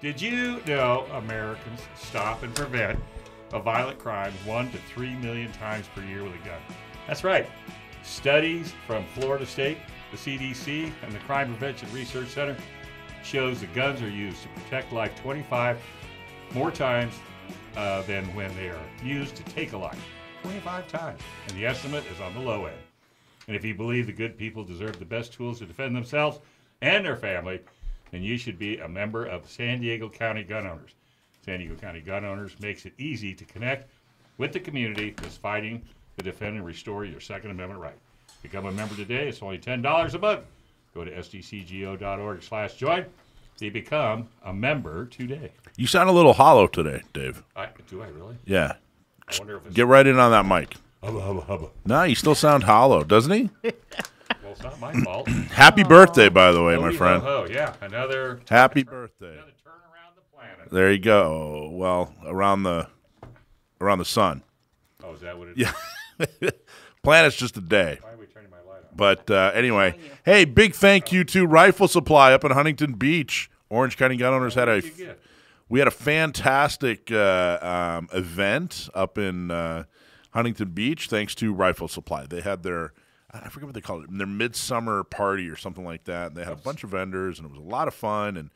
Did you know Americans stop and prevent a violent crime 1 to 3 million times per year with a gun? That's right. Studies from Florida State, the CDC, and the Crime Prevention Research Center shows that guns are used to protect life 25 more times than when they are used to take a life. 25 times. And the estimate is on the low end. And if you believe the good people deserve the best tools to defend themselves and their family, then you should be a member of San Diego County Gun Owners. San Diego County Gun Owners makes it easy to connect with the community that's fighting to defend and restore your Second Amendment right. Become a member today. It's only $10 a month. Go to sdcgo.org/join to become a member today. You sound a little hollow today, Dave. Do I really? Yeah. I wonder if it's... Get right in on that mic. Hubba, hubba, hubba. No, you still sound hollow, doesn't he? Well, it's not my fault. Happy birthday, by the way, my friend. Oh, yeah. Another birthday. Another turn around the planet. There you go. Well, around the sun. Oh, is that what it is? Yeah. Planet's just a day. Why are we turning my light on? But anyway, hey, big thank you to Rifle Supply up in Huntington Beach. Orange County Gun Owners had we had a fantastic event up in Huntington Beach thanks to Rifle Supply. They had I forget what they called it, their midsummer party or something like that. And they had a bunch of vendors, and it was a lot of fun. And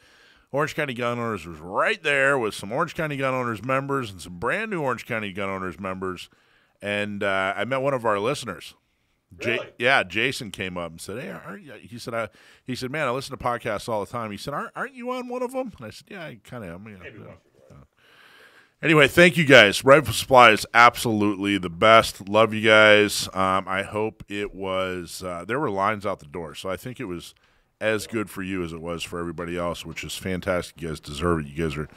Orange County Gun Owners was right there with some Orange County Gun Owners members and some brand new Orange County Gun Owners members. And I met one of our listeners. Really? Jason came up and said, "Hey, aren't you?" He said, "Man, I listen to podcasts all the time." He said, "Aren't you on one of them?" And I said, "Yeah, I kind of am." Maybe once. Anyway, thank you guys. Rifle Supply is absolutely the best. Love you guys. I hope it was. There were lines out the door, so I think it was as good for you as it was for everybody else, which is fantastic. You guys deserve it. You guys are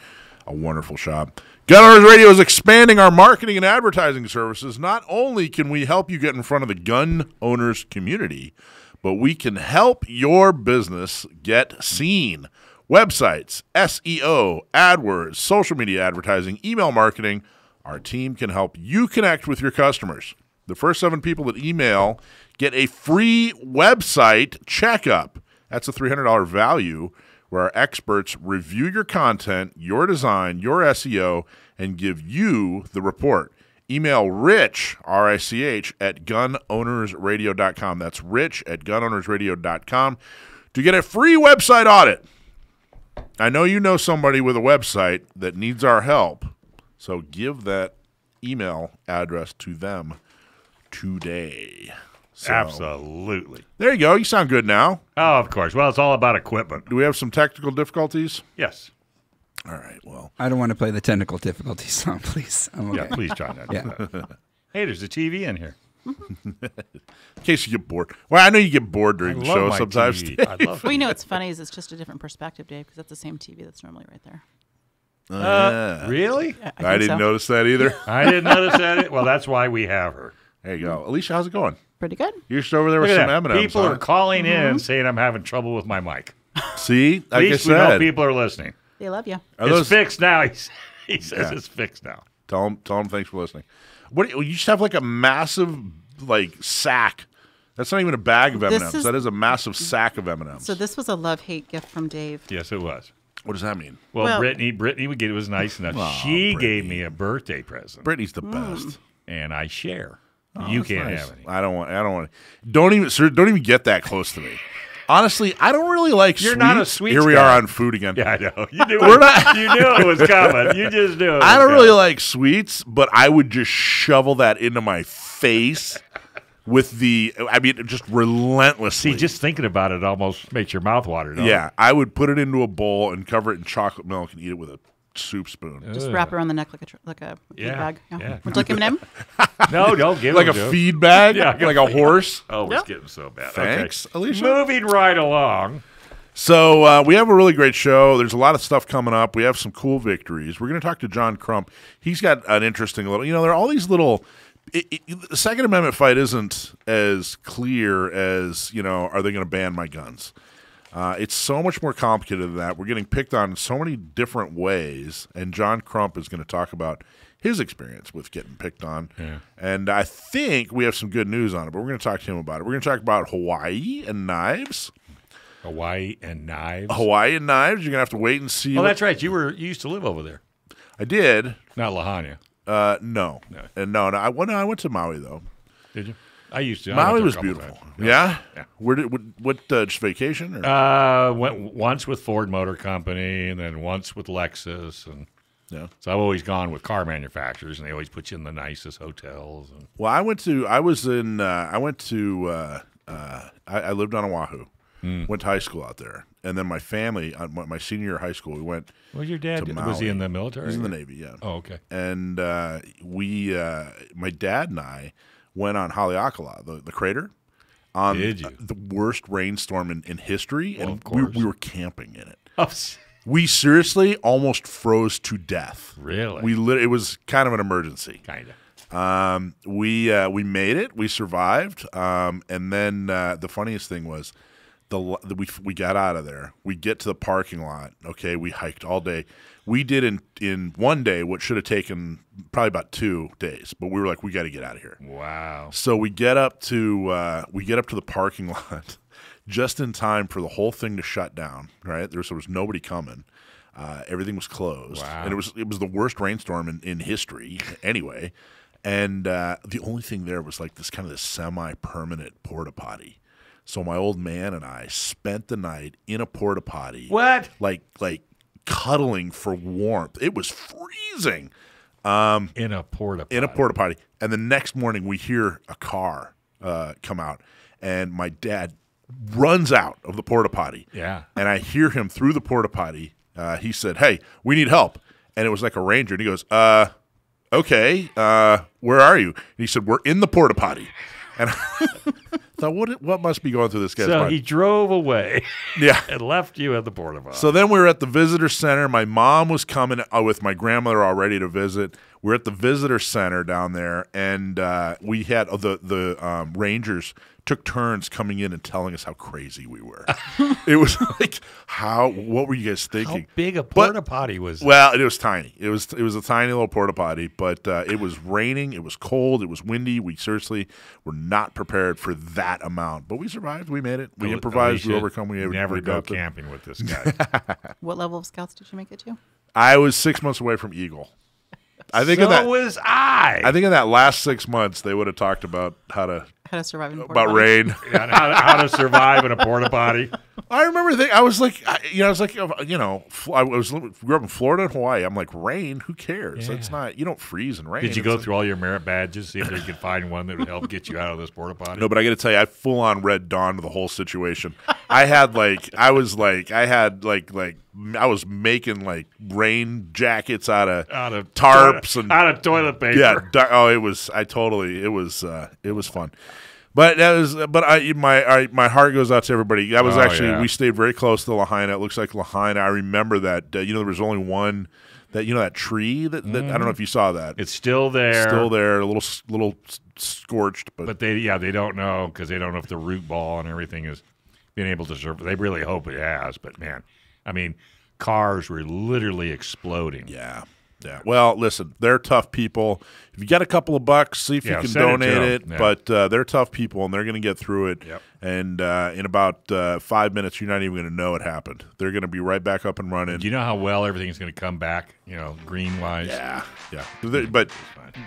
a wonderful shop. Gun Owners Radio is expanding our marketing and advertising services. Not only can we help you get in front of the gun owners community, but we can help your business get seen. Websites, SEO, AdWords, social media advertising, email marketing. Our team can help you connect with your customers. The first 7 people that email get a free website checkup. That's a $300 value where our experts review your content, your design, your SEO, and give you the report. Email Rich, R-I-C-H, at gunownersradio.com. That's Rich at gunownersradio.com to get a free website audit. I know you know somebody with a website that needs our help, so give that email address to them today. So, Absolutely. There you go. You sound good now. Oh, of course. Well, it's all about equipment. Do we have some technical difficulties? Yes. All right. Well, I don't want to play the technical difficulties song, please. I'm okay. Yeah, please try not to do that. Hey, there's a TV in here. in case you get bored. Well, I know you get bored during the show sometimes. Well, you know what's funny is it's just a different perspective, Dave, because that's the same TV that's normally right there. Really? Yeah, I didn't notice that either. I didn't notice that. Well, that's why we have her. There you go. Alicia, how's it going? Pretty good. You're just over there with Look some at that. M&Ms. People are calling in saying I'm having trouble with my mic. See? At Like least I we know said. people are listening. They love you. It's fixed now. He says it's fixed now. Tell him thanks for listening. What you just have like a massive sack. That's not even a bag of M&Ms. That is a massive sack of M&Ms. So this was a love-hate gift from Dave. Yes, it was. What does that mean? Well, Brittany would get it was nice enough. She gave me a birthday present. Brittany's the best. And I share. You can't have any. I don't want. Don't even get that close to me. Honestly, I don't really like sweets. You're not a sweets Here we guy. are on food again. Yeah, I know. You knew it was coming. You just knew it. I don't really like sweets, but I would just shovel that into my face with just relentlessly. See, just thinking about it almost makes your mouth water. Yeah, I would put it into a bowl and cover it in chocolate milk and eat it with a soup spoon. Just wrap around the neck like a feed bag. Yeah. Would you like M&M? No, don't give like him a feed bag? Yeah, like a horse? Oh, it's getting so bad. Thanks, okay. Alicia. Moving right along. So we have a really great show. There's a lot of stuff coming up. We have some cool victories. We're going to talk to John Crump. He's got an interesting little, there are all these little, the Second Amendment fight isn't as clear as, are they going to ban my guns? It's so much more complicated than that. We're getting picked on in so many different ways, and John Crump is going to talk about his experience with getting picked on. Yeah. And I think we have some good news on it, but we're going to talk to him about it. We're going to talk about Hawaii and knives. Hawaii and knives. Hawaiian knives. You're gonna have to wait and see. Oh, that's right. You used to live over there. I did. Not Lahaina. No. No. I went to Maui though. Did you? I used to. Maui was beautiful. Times. Yeah. Yeah. What just vacation? Or? Went once with Ford Motor Company, and then once with Lexus, and Yeah. so I've always gone with car manufacturers, and they always put you in the nicest hotels. And Well, I lived on Oahu. Went to high school out there, and then my family, my senior year of high school, we went. well, your dad to was he Maui. in the military? He's in the Navy, yeah. Oh, okay. And my dad and I went on Haleakala, the crater, on Did you? the worst rainstorm in history, Well, and of course. we were camping in it. Oh, We seriously almost froze to death. really? It was kind of an emergency. Kind of. We made it. We survived. And then the funniest thing was we got out of there. We get to the parking lot. Okay, we hiked all day. We did in one day what should have taken probably about 2 days, but we were like, we got to get out of here. Wow. So we get up to the parking lot just in time for the whole thing to shut down. Right, there was nobody coming. Everything was closed, Wow. and it was the worst rainstorm in history anyway. And the only thing there was like this semi-permanent porta potty. So my old man and I spent the night in a porta potty. What? Like cuddling for warmth. It was freezing. In a porta potty. In a porta potty. And the next morning we hear a car come out, and my dad runs out of the porta potty. Yeah. And I hear him through the porta potty. He said, "Hey, we need help." And it was like a ranger. And he goes, "Okay, where are you?" And he said, "We're in the porta potty." And I thought, what must be going through this guy's So mind? he drove away Yeah. and left you at the porta potty. So then we were at the visitor center. My mom was coming with my grandmother already to visit. We're at the visitor center down there, and we had the rangers took turns coming in and telling us how crazy we were. It was like, what were you guys How thinking? big a porta potty was? Well, it was tiny. It was a tiny little porta potty, but it was raining. It was cold. It was windy. We seriously were not prepared for that amount, but we survived. We made it. We improvised. We overcome. We never go got the- camping with this guy. What level of scouts did you make it to? I was 6 months away from Eagle. I think so in that. was I. I think in that last 6 months they would have talked about how to survive in porta about potty. rain. Yeah, how to survive in a porta potty. I remember thinking, I was like, grew up in Florida and Hawaii. I'm like, rain? Who cares? Yeah. It's not. You don't freeze in rain. Did you It's go like- through all your merit badges, see if they could find one that would help get you out of this porta potty? No, but I got to tell you, I full on Red Dawn to the whole situation. I was making like rain jackets out of tarps and out of toilet paper. yeah. It was fun. But my heart goes out to everybody. That was we stayed very close to Lahaina. It looks like Lahaina. I remember that. There was only one that tree that I don't know if you saw that. It's still there. Still there, a little scorched, But they don't know because they don't know if the root ball and everything has been able to survive. They really hope it has. But man, I mean, cars were literally exploding. Yeah. Yeah. Well, listen, they're tough people. If you got a couple of bucks, see if you can send donate to it. them. Yeah. But they're tough people, and they're going to get through it. Yep. And in about 5 minutes, you're not even going to know it happened. They're going to be right back up and running. Do you know how well everything's going to come back? Green wise. Yeah. But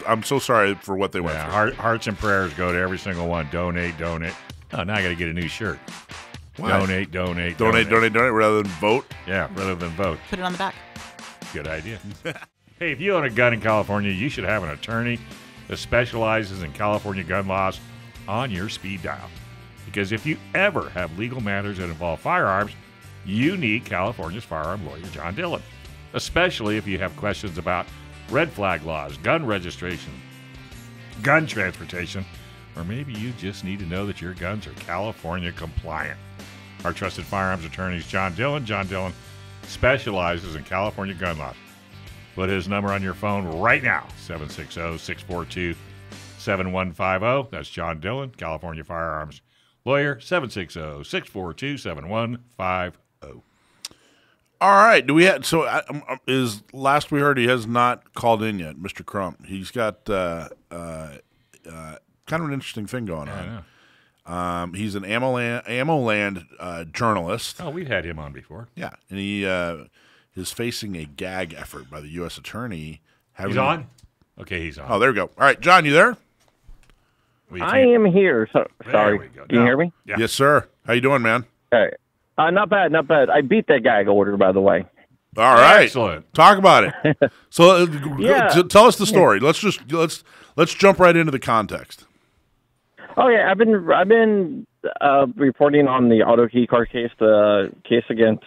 I'm so sorry for what they went through. Hearts and prayers go to every single one. Donate. Oh, now I got to get a new shirt. Why? Donate. Donate rather than vote. Yeah, rather than vote. Put it on the back. Good idea. Hey, if you own a gun in California, you should have an attorney that specializes in California gun laws on your speed dial. Because if you ever have legal matters that involve firearms, you need California's firearm lawyer, John Dillon. Especially if you have questions about red flag laws, gun registration, gun transportation, or maybe you just need to know that your guns are California compliant. Our trusted firearms attorney is John Dillon. John Dillon specializes in California gun laws. Put his number on your phone right now, 760-642-7150. That's John Dillon, California firearms lawyer, 760-642-7150. All right. Do we have? So is last we heard he has not called in yet, Mr. Crump. He's got kind of an interesting thing going on. I know. He's an AmmoLand journalist. Oh, we've had him on before. Yeah, and he is facing a gag effort by the U.S. Attorney. He's on? Okay, he's on. Oh, there we go. All right, John, you there? I am here. Sorry. we go. Can you hear me? Yeah. Yes, sir. How you doing, man? All right. Not bad, not bad. I beat that gag order, by the way. All right. Excellent. Talk about it. So Yeah. tell us the story. Let's jump right into the context. Oh yeah, I've been reporting on the AutoKeycard case, the case against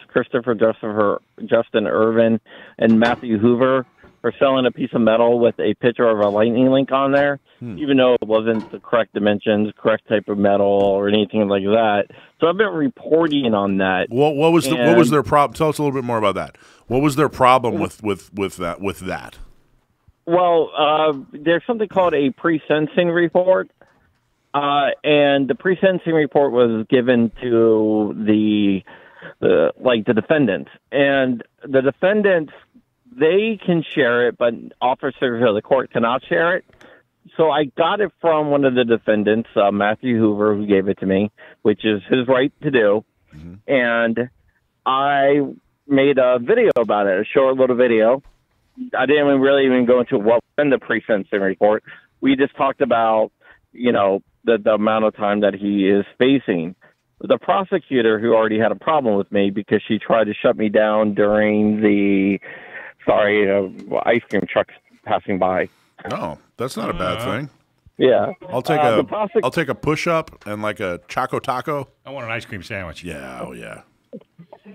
Justin Irvin, and Matthew Hoover for selling a piece of metal with a picture of a lightning link on there, even though it wasn't the correct dimensions, correct type of metal, or anything like that. So I've been reporting on that. What was their problem? Tell us a little bit more about that. What was their problem with that? Well, there's something called a pre-sentencing report. And the pre-sentencing report was given to the defendants, and the defendants, they can share it, but officers of the court cannot share it. So I got it from one of the defendants, Matthew Hoover, who gave it to me, which is his right to do. Mm-hmm. And I made a video about it, a short little video. I didn't really even go into what was in the pre-sentencing report. We just talked about, the amount of time that he is facing. The prosecutor, who already had a problem with me because she tried to shut me down during the ice cream trucks passing by. No, that's not a bad thing. Yeah, I'll take a push up and like a Choco Taco. I want an ice cream sandwich. Yeah, oh yeah.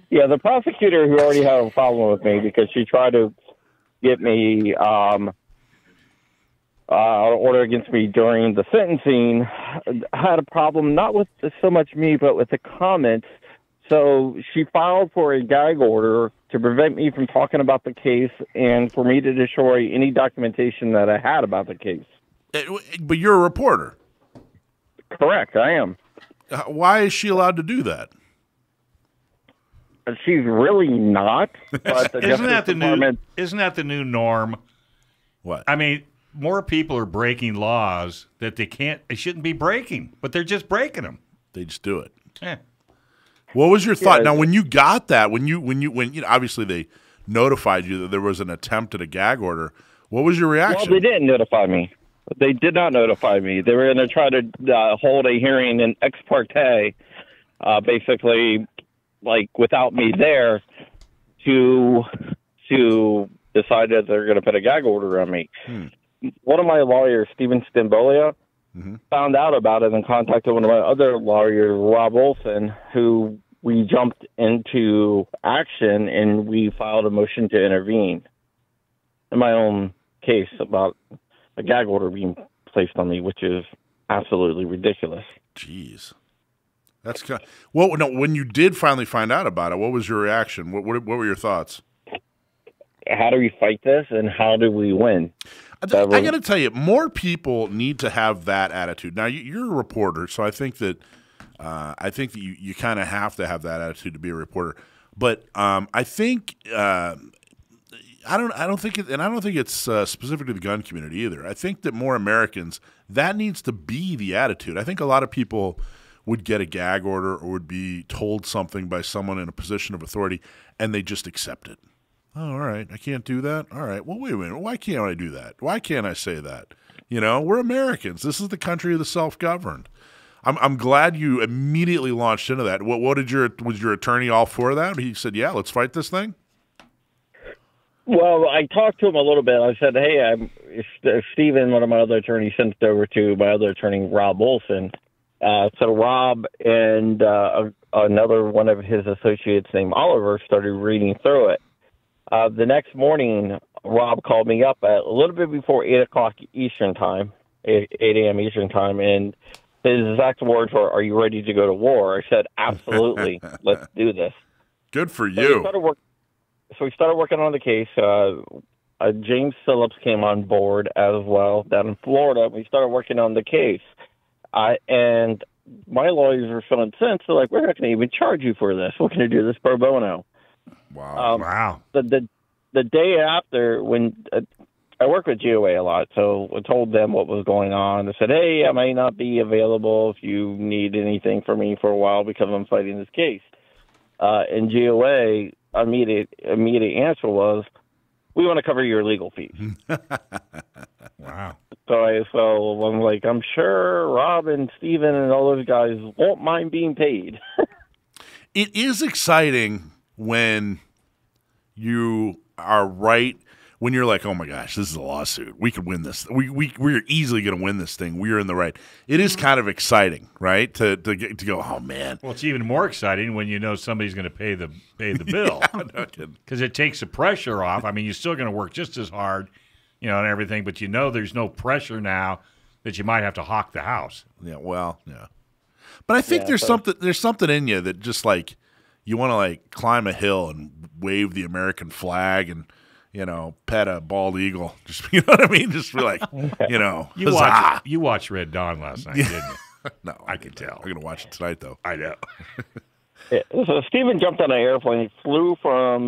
Yeah, the prosecutor, who already had a problem with me because she tried to get me order against me during the sentencing, had a problem not with so much me, but with the comments. So she filed for a gag order to prevent me from talking about the case and for me to destroy any documentation that I had about the case. But you're a reporter. Correct, I am. Why is she allowed to do that? She's really not. But the Isn't Department... that the new norm? What? I mean, more people are breaking laws that they shouldn't be breaking, but they're just breaking them. They just do it. Yeah. What was your thought? Now, when you got that, when obviously they notified you that there was an attempt at a gag order, what was your reaction? Well, they didn't notify me. They did not notify me. They were going to try to hold a hearing in ex parte, basically, like without me there, to decide that they're going to put a gag order on me. One of my lawyers, Stephen Stimbolia, found out about it and contacted one of my other lawyers, Rob Olson, who we jumped into action and we filed a motion to intervene in my own case about a gag order being placed on me, which is absolutely ridiculous. Jeez. That's kind of, when you did finally find out about it, what was your reaction? What were your thoughts? How do we fight this and how do we win? I got to tell you, more people need to have that attitude. Now, you're a reporter, so I think that you kind of have to have that attitude to be a reporter. But I think I don't think it's specific to the gun community either. I think that more Americans, that needs to be the attitude. I think a lot of people would get a gag order or would be told something by someone in a position of authority, and they just accept it. Oh, all right, I can't do that? All right, well, wait a minute. Why can't I do that? Why can't I say that? We're Americans. This is the country of the self-governed. I'm glad you immediately launched into that. Was your attorney all for that? He said, yeah, let's fight this thing? Well, I talked to him a little bit. I said, hey, Stephen, one of my other attorneys, sent it over to my other attorney, Rob Olson. So Rob and another one of his associates named Oliver started reading through it. The next morning, Rob called me up at a little bit before 8 o'clock Eastern time, 8 a.m. Eastern time, and his exact words were, "Are you ready to go to war?" I said, "Absolutely. Let's do this." Good for you. So we started working on the case. James Phillips came on board as well down in Florida. We started working on the case. And my lawyers were so incensed. They're like, we're not going to even charge you for this. We're going to do this pro bono. Wow. The day after, when I work with GOA a lot, so I told them what was going on. I said, hey, I may not be available if you need anything from me for a while because I'm fighting this case. And GOA, immediate answer was, we want to cover your legal fees. Wow. So I'm like, I'm sure Rob and Steven and all those guys won't mind being paid. It is exciting when you are right. When you're like, oh my gosh, this is a lawsuit. We could win this. We're easily going to win this thing. We're in the right. It is kind of exciting, right? To go, oh man. Well, it's even more exciting when you know somebody's going to pay the bill, because it takes the pressure off. I mean, you're still going to work just as hard, and everything, but there's no pressure now that you might have to hawk the house. Yeah, well, yeah. But I think there's something in you that just like you want to like climb a hill and wave the American flag and pet a bald eagle. Just, you know what I mean? Just be like, You watched Red Dawn last night, didn't you? No, I can tell. I'm going to watch it tonight, though. I know. So Steven jumped on an airplane, flew from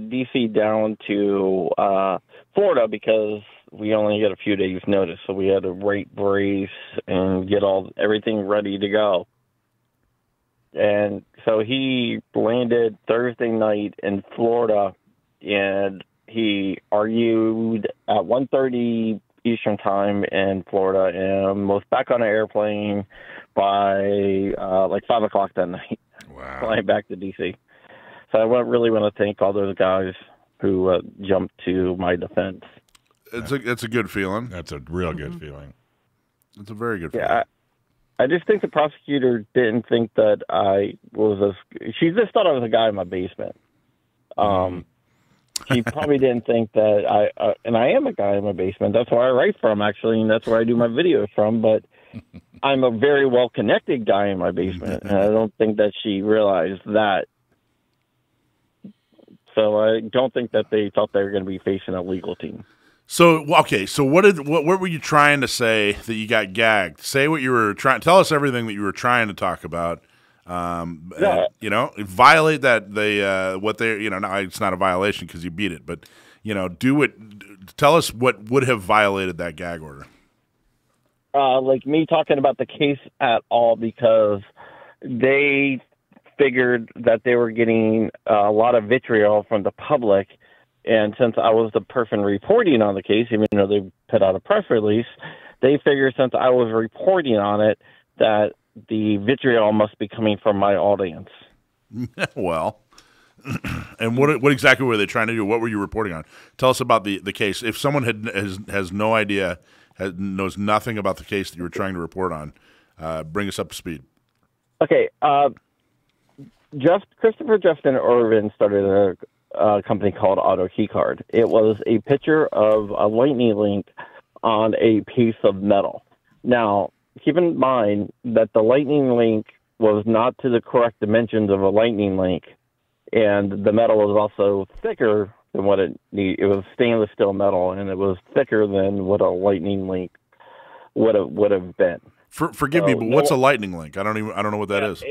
D.C. down to Florida because we only get a few days' notice. So we had to rate brace and get everything ready to go. And so he landed Thursday night in Florida, and he argued at 1:30 Eastern time in Florida and was back on an airplane by like 5 o'clock that night. Wow. Flying back to D.C. So I really want to thank all those guys who jumped to my defense. It's a good feeling. That's a real good feeling. It's a very good feeling. Yeah, I just think the prosecutor didn't think that I was she just thought I was a guy in my basement. She probably didn't think that and I am a guy in my basement. That's where I write from, actually, and that's where I do my videos from. But I'm a very well-connected guy in my basement, and I don't think that she realized that. So I don't think that they thought they were going to be facing a legal team. So, okay, so what were you trying to say that you got gagged? Say what you were trying. Tell us everything that you were trying to talk about. Violate that now it's not a violation because you beat it, but tell us what would have violated that gag order. Like me talking about the case at all, because they figured that they were getting a lot of vitriol from the public. And since I was the person reporting on the case, even though they put out a press release, they figured since I was reporting on it that the vitriol must be coming from my audience. Well, and what exactly were they trying to do? What were you reporting on? Tell us about the case. If someone has no idea, knows nothing about the case that you were trying to report on, bring us up to speed. Okay. Christopher Justin Irvin started a company called AutoKeycard. It was a picture of a lightning link on a piece of metal. Now, keep in mind that the lightning link was not to the correct dimensions of a lightning link, and the metal was also thicker than what it needed. It was stainless steel metal, and it was thicker than what a lightning link would have been. Forgive me, but what's a lightning link? I don't know what that is.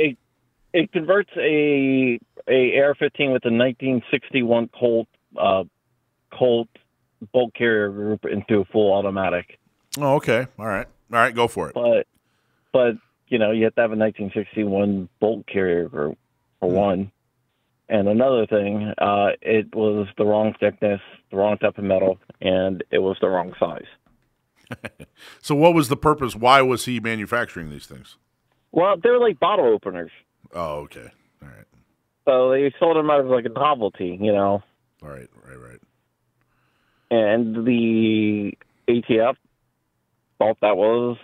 It converts a AR-15 with a 1961 Colt bolt carrier group into a full automatic. Oh, okay. All right, go for it. But you have to have a 1961 bolt carrier group for one. And another thing, it was the wrong thickness, the wrong type of metal, and it was the wrong size. So what was the purpose? Why was he manufacturing these things? Well, they were like bottle openers. Oh, okay. All right. So they sold them out as like a novelty, All right. And the ATF thought that was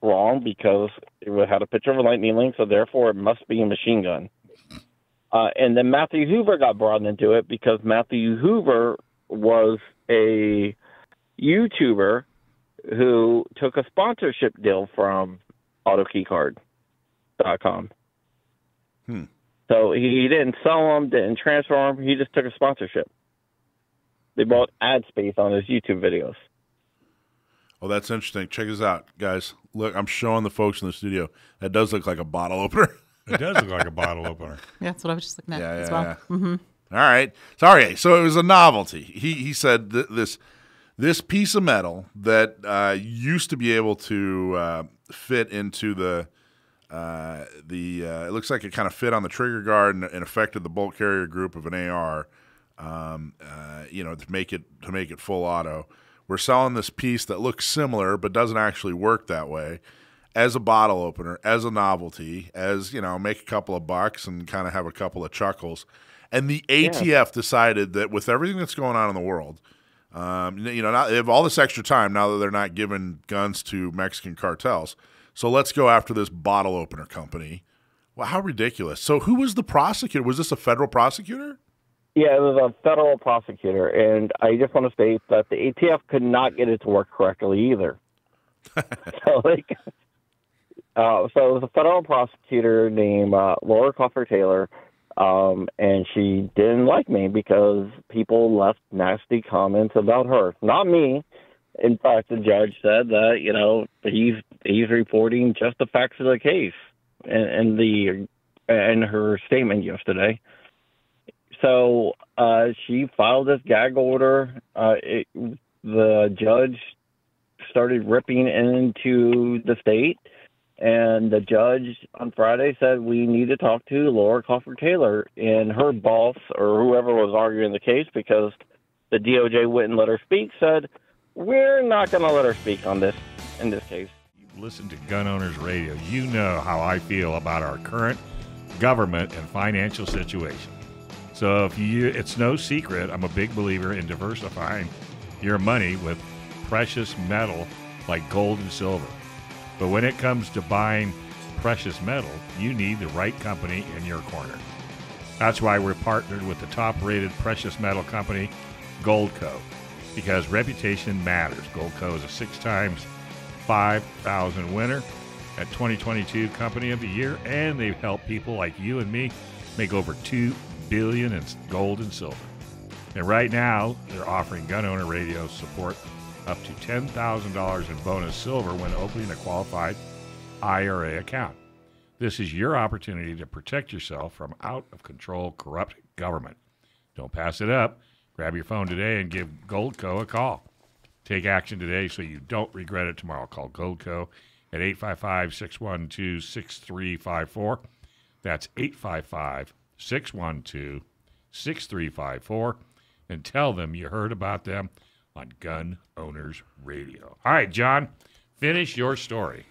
wrong because it had a picture of a lightning link, so therefore it must be a machine gun. And then Matthew Hoover got brought into it because Matthew Hoover was a YouTuber who took a sponsorship deal from autokeycard.com. So he didn't sell them, didn't transfer them. He just took a sponsorship. They bought ad space on his YouTube videos. Oh, that's interesting. Check this out, guys. Look, I'm showing the folks in the studio. That does look like a bottle opener. It does look like a bottle opener. Yeah, that's what I was just looking at as well. Yeah. Mm-hmm. All right. Sorry. So it was a novelty. He said this this piece of metal that used to be able to fit into it looks like it kind of fit on the trigger guard and affected the bolt carrier group of an AR, to make it full auto. We're selling this piece that looks similar but doesn't actually work that way as a bottle opener, as a novelty, as, make a couple of bucks and kind of have a couple of chuckles. And the ATF decided that with everything that's going on in the world, now they have all this extra time now that they're not giving guns to Mexican cartels. So let's go after this bottle opener company. Well, how ridiculous. So who was the prosecutor? Was this a federal prosecutor? Yeah, it was a federal prosecutor, and I just want to state that the ATF could not get it to work correctly either. So it was a federal prosecutor named Laura Cofer Taylor, and she didn't like me because people left nasty comments about her. Not me. In fact, the judge said that he's reporting just the facts of the case in her statement yesterday. So she filed this gag order. The judge started ripping into the state, and the judge on Friday said we need to talk to Laura Cofer Taylor, and her boss or whoever was arguing the case, because the DOJ wouldn't let her speak, said we're not going to let her speak on this in this case. You listen to Gun Owners Radio. You know how I feel about our current government and financial situation. So it's no secret, I'm a big believer in diversifying your money with precious metal like gold and silver. But when it comes to buying precious metal, you need the right company in your corner. That's why we're partnered with the top-rated precious metal company, Goldco, because reputation matters. Goldco is a 6 times 5,000 winner at 2022 Company of the Year, and they've helped people like you and me make over $2 billion in gold and silver. And right now, they're offering Gun Owner Radio support up to $10,000 in bonus silver when opening a qualified IRA account. This is your opportunity to protect yourself from out-of-control corrupt government. Don't pass it up. Grab your phone today and give Goldco a call. Take action today so you don't regret it tomorrow. Call Goldco at 855-612-6354. That's 855-612-6354. And tell them you heard about them on Gun Owners Radio. All right, John, finish your story.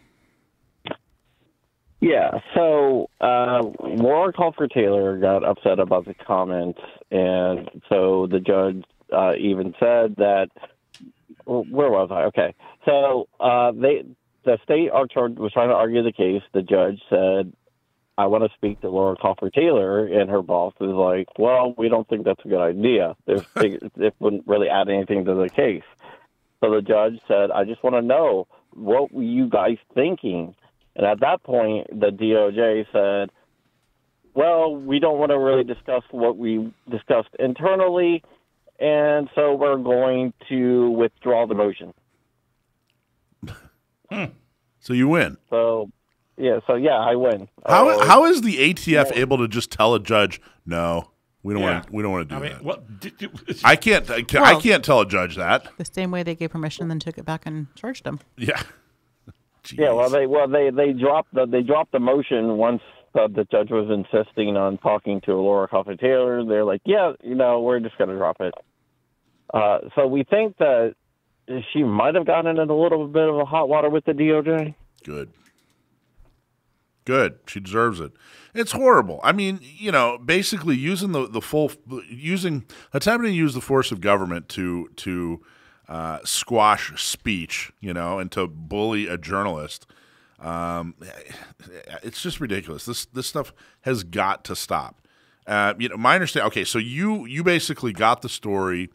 Yeah, so Laura Cofer Taylor got upset about the comments, and so the judge even said that, where was I? Okay, so the state was trying to argue the case. The judge said, I want to speak to Laura Cofer Taylor, and her boss is like, well, we don't think that's a good idea. It wouldn't really add anything to the case. So the judge said, I just want to know, what were you guys thinking? And at that point, the DOJ said, well, we don't want to really discuss what we discussed internally, and so we're going to withdraw the motion. So you win. So I win. How is the ATF able to just tell a judge, no, we don't want to do that? I can't tell a judge that. The same way they gave permission and then took it back and charged them. Yeah. Jeez. Yeah, they dropped the motion once the judge was insisting on talking to Laura Cofer Taylor. They're like, yeah, we're just going to drop it. So we think that she might have gotten in a little bit of a hot water with the DOJ. Good. She deserves it. It's horrible. I mean, basically using attempting to use the force of government to squash speech, and to bully a journalist. It's just ridiculous. This stuff has got to stop. My understanding. Okay, so you basically got the story,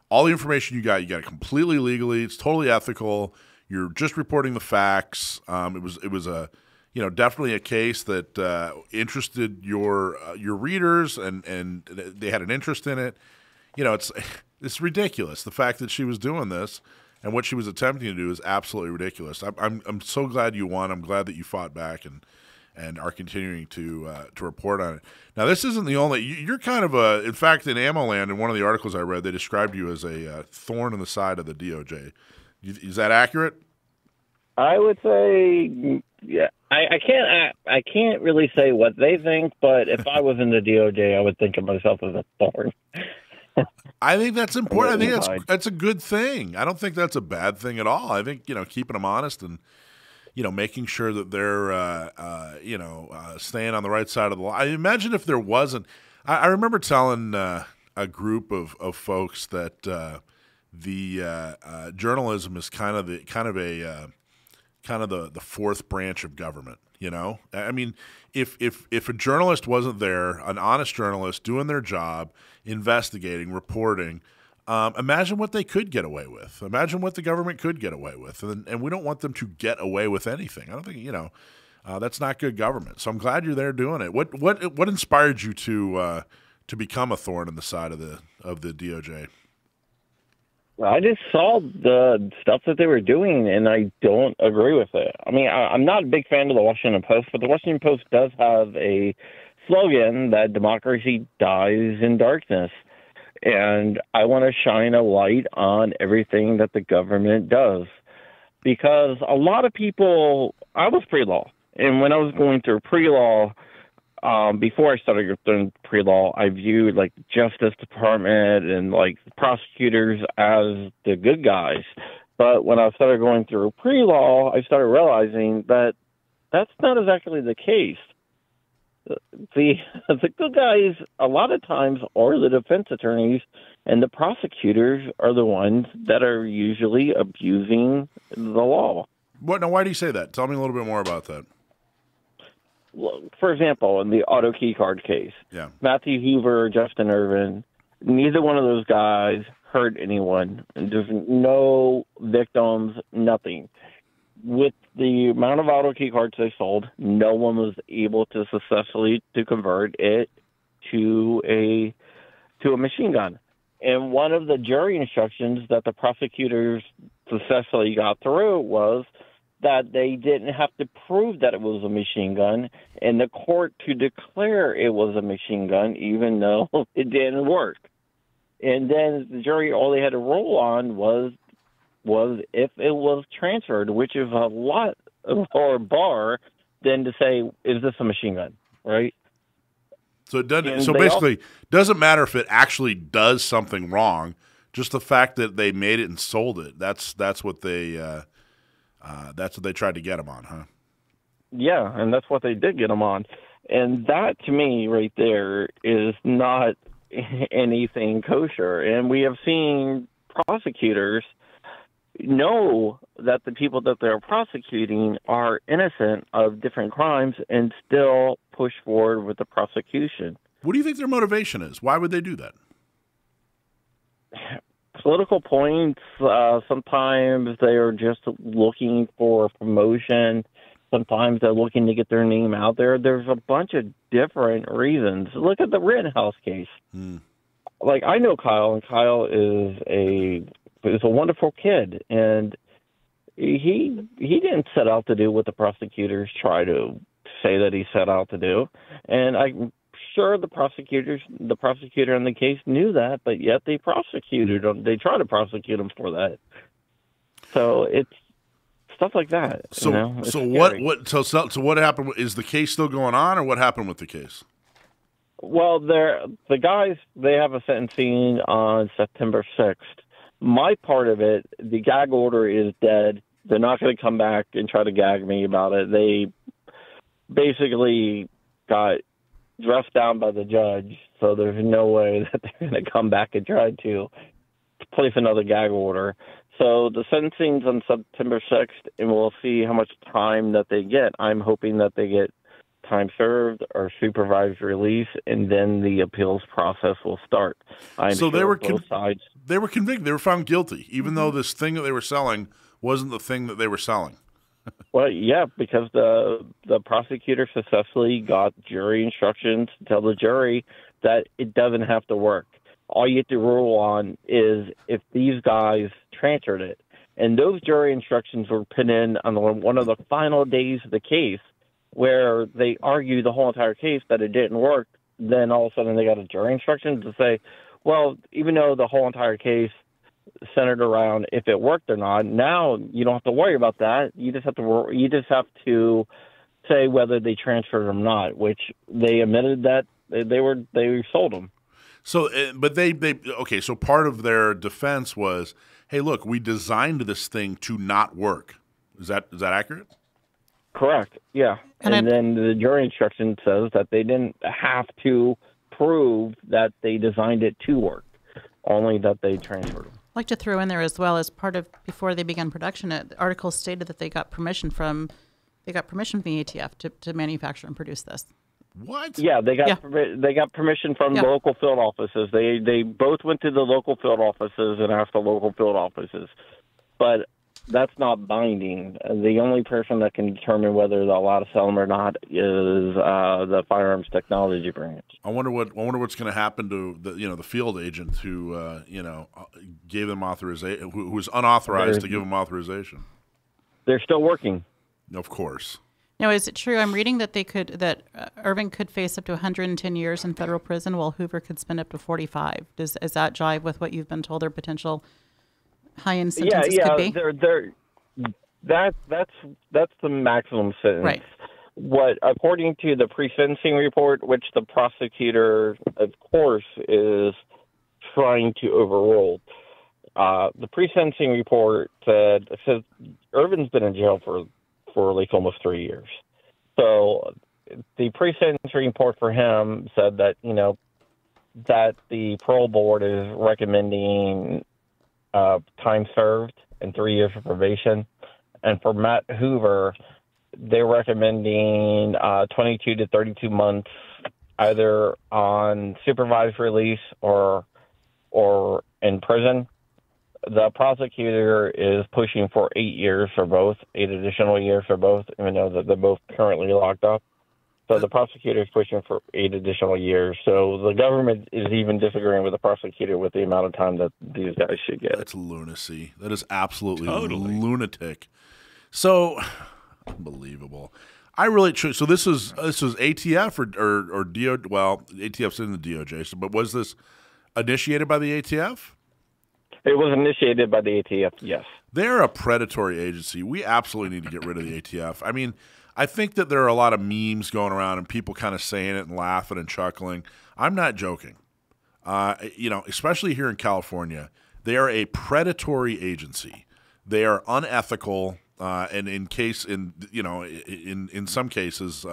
all the information you got it completely legally. It's totally ethical. You're just reporting the facts. It was a definitely a case that interested your readers, and they had an interest in it. It's ridiculous. The fact that she was doing this and what she was attempting to do is absolutely ridiculous. I'm so glad you won. I'm glad that you fought back, and and are continuing to report on it. Now, this isn't the only. You're kind of a. In fact, in Ammo Land, in one of the articles I read, they described you as a thorn in the side of the DOJ. Is that accurate? I would say, yeah. I can't really say what they think, but if I was in the DOJ, I would think of myself as a thorn. I think that's important. I think that's a good thing. I don't think that's a bad thing at all. I think keeping them honest and making sure that they're staying on the right side of the law. I imagine if there wasn't. I remember telling a group of folks that the journalism is kind of the fourth branch of government. I mean, if a journalist wasn't there, an honest journalist doing their job, investigating, reporting, imagine what they could get away with. Imagine what the government could get away with, and we don't want them to get away with anything. I don't think that's not good government. So I'm glad you're there doing it. What inspired you to become a thorn in the side of the DOJ? I just saw the stuff that they were doing, and I don't agree with it. I mean, I'm not a big fan of the Washington Post, but the Washington Post does have a slogan that democracy dies in darkness. And I want to shine a light on everything that the government does. Because a lot of people, I was pre-law, and when I was going through pre-law, before I started doing pre-law, I viewed like the Justice Department and like the prosecutors as the good guys. But when I started going through pre-law, I started realizing that that's not exactly the case. The good guys a lot of times are the defense attorneys, and the prosecutors are the ones that are usually abusing the law. Now, why do you say that? Tell me a little bit more about that. For example, in the autokeycard case, Matthew Hoover, Justin Irvin, neither one of those guys hurt anyone. There's no victims, nothing. With the amount of autokeycards they sold, no one was able to successfully convert it to a machine gun. And one of the jury instructions that the prosecutors successfully got through was that they didn't have to prove that it was a machine gun, and the court to declare it was a machine gun, even though it didn't work. And then the jury, all they had to rule on was if it was transferred, which is a lot more bar than to say, is this a machine gun, right? So it doesn't. So basically, doesn't matter if it actually does something wrong. Just the fact that they made it and sold it. That's what they tried to get him on, huh? Yeah, and that's what they did get him on. And that, to me, right there, is not anything kosher. And we have seen prosecutors know that the people that they're prosecuting are innocent of different crimes and still push forward with the prosecution. What do you think their motivation is? Why would they do that? Political points. Sometimes they are just looking for promotion. Sometimes they're looking to get their name out there. There's a bunch of different reasons. Look at the Rittenhouse case. Like, I know Kyle, and Kyle is a wonderful kid, and he didn't set out to do what the prosecutors try to say that he set out to do. And I'm sure the prosecutor in the case knew that, but yet they prosecuted him. They try to prosecute him for that. So it's stuff like that. So what happened? Is the case still going on, or what happened with the case? Well, the guys, they have a sentencing on September 6th. My part of it, the gag order is dead. They're not going to come back and try to gag me about it. They basically got dressed down by the judge, so there's no way that they're going to come back and try to place another gag order. So the sentencing's on September 6th, and we'll see how much time that they get. I'm hoping that they get time served or supervised release, and then the appeals process will start. So they were convicted. They were found guilty, even though this thing that they were selling wasn't the thing that they were selling. Well, yeah, because the prosecutor successfully got jury instructions to tell the jury that it doesn't have to work. All you have to rule on is if these guys transferred it. And those jury instructions were put in on one of the final days of the case. where they argue the whole entire case that it didn't work. Then all of a sudden they got a jury instruction to say, well, even though the whole entire case centered around if it worked or not, now you don't have to worry about that. You just have to say whether they transferred them or not, which they admitted that they sold them. So, but they okay. So part of their defense was, hey, look, we designed this thing to not work. Is that accurate? Correct. Yeah. And then the jury instruction says that they didn't have to prove that they designed it to work, only that they transferred them. I'd like to throw in there as well, as part of before they began production, the article stated that they got permission from the ATF to manufacture and produce this. What? Yeah, they got permission from the local field offices. They both went to the local field offices and asked the local field offices, but that's not binding. The only person that can determine whether they're allowed to sell them or not is the firearms technology branch. I wonder what's going to happen to the field agent who gave them authorization, who was unauthorized to give them authorization. They're still working. Of course. Now, is it true? I'm reading that Irving could face up to 110 years in federal prison, while Hoover could spend up to 45. Is that jive with what you've been told their potential high-end sentences could be? That's the maximum sentence. Right. What, according to the pre-sentencing report, which the prosecutor, of course, is trying to overrule, the pre-sentencing report says Irvin's been in jail for like almost 3 years. So the pre-sentencing report for him said that, that the parole board is recommending time served and 3 years of probation. And for Matt Hoover, they're recommending 22 to 32 months, either on supervised release or in prison. The prosecutor is pushing for 8 years for both, 8 additional years for both, even though they're both currently locked up. So the prosecutor is pushing for 8 additional years. So the government is even disagreeing with the prosecutor with the amount of time that these guys should get. That's lunacy. That is absolutely lunatic. So unbelievable. So this is ATF or DOJ. Well, ATF's in the DOJ. But was this initiated by the ATF? It was initiated by the ATF, yes. They're a predatory agency. We absolutely need to get rid of the ATF. I mean, I think that there are a lot of memes going around and people kind of saying it and laughing and chuckling. I'm not joking. Especially here in California, they are a predatory agency. They are unethical, and in some cases,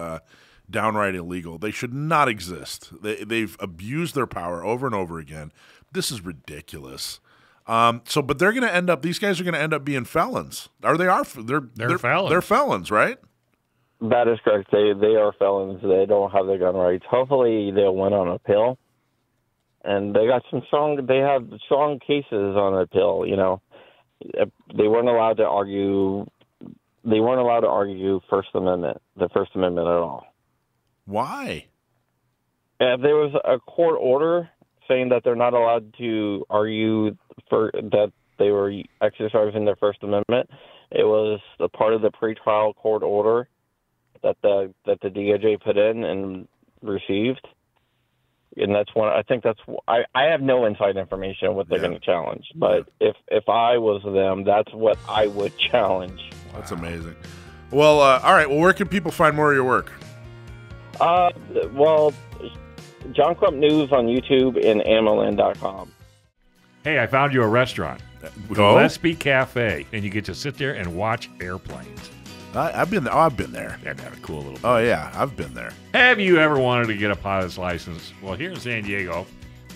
downright illegal. They should not exist. They've abused their power over and over again. This is ridiculous. But they're going to end up. These guys are going to end up being felons. They're felons. They're felons, right? That is correct. They are felons. They don't have their gun rights. Hopefully, they'll win on appeal. And they have strong cases on appeal. They weren't allowed to argue. They weren't allowed to argue the First Amendment at all. Why? If there was a court order saying that they're not allowed to argue that they were exercising their First Amendment, it was a part of the pretrial court order that the DOJ put in and received. And that's one. I have no inside information on what they're going to challenge. But if I was them, that's what I would challenge. That's amazing. Well, all right. Well, where can people find more of your work? John Crump News on YouTube and AMLN.com. Hey, I found you a restaurant, Gillespie Cafe, and you get to sit there and watch airplanes. I've been there. Oh, I've been there. That's a cool little place. Oh, yeah, I've been there. Have you ever wanted to get a pilot's license? Well, here in San Diego,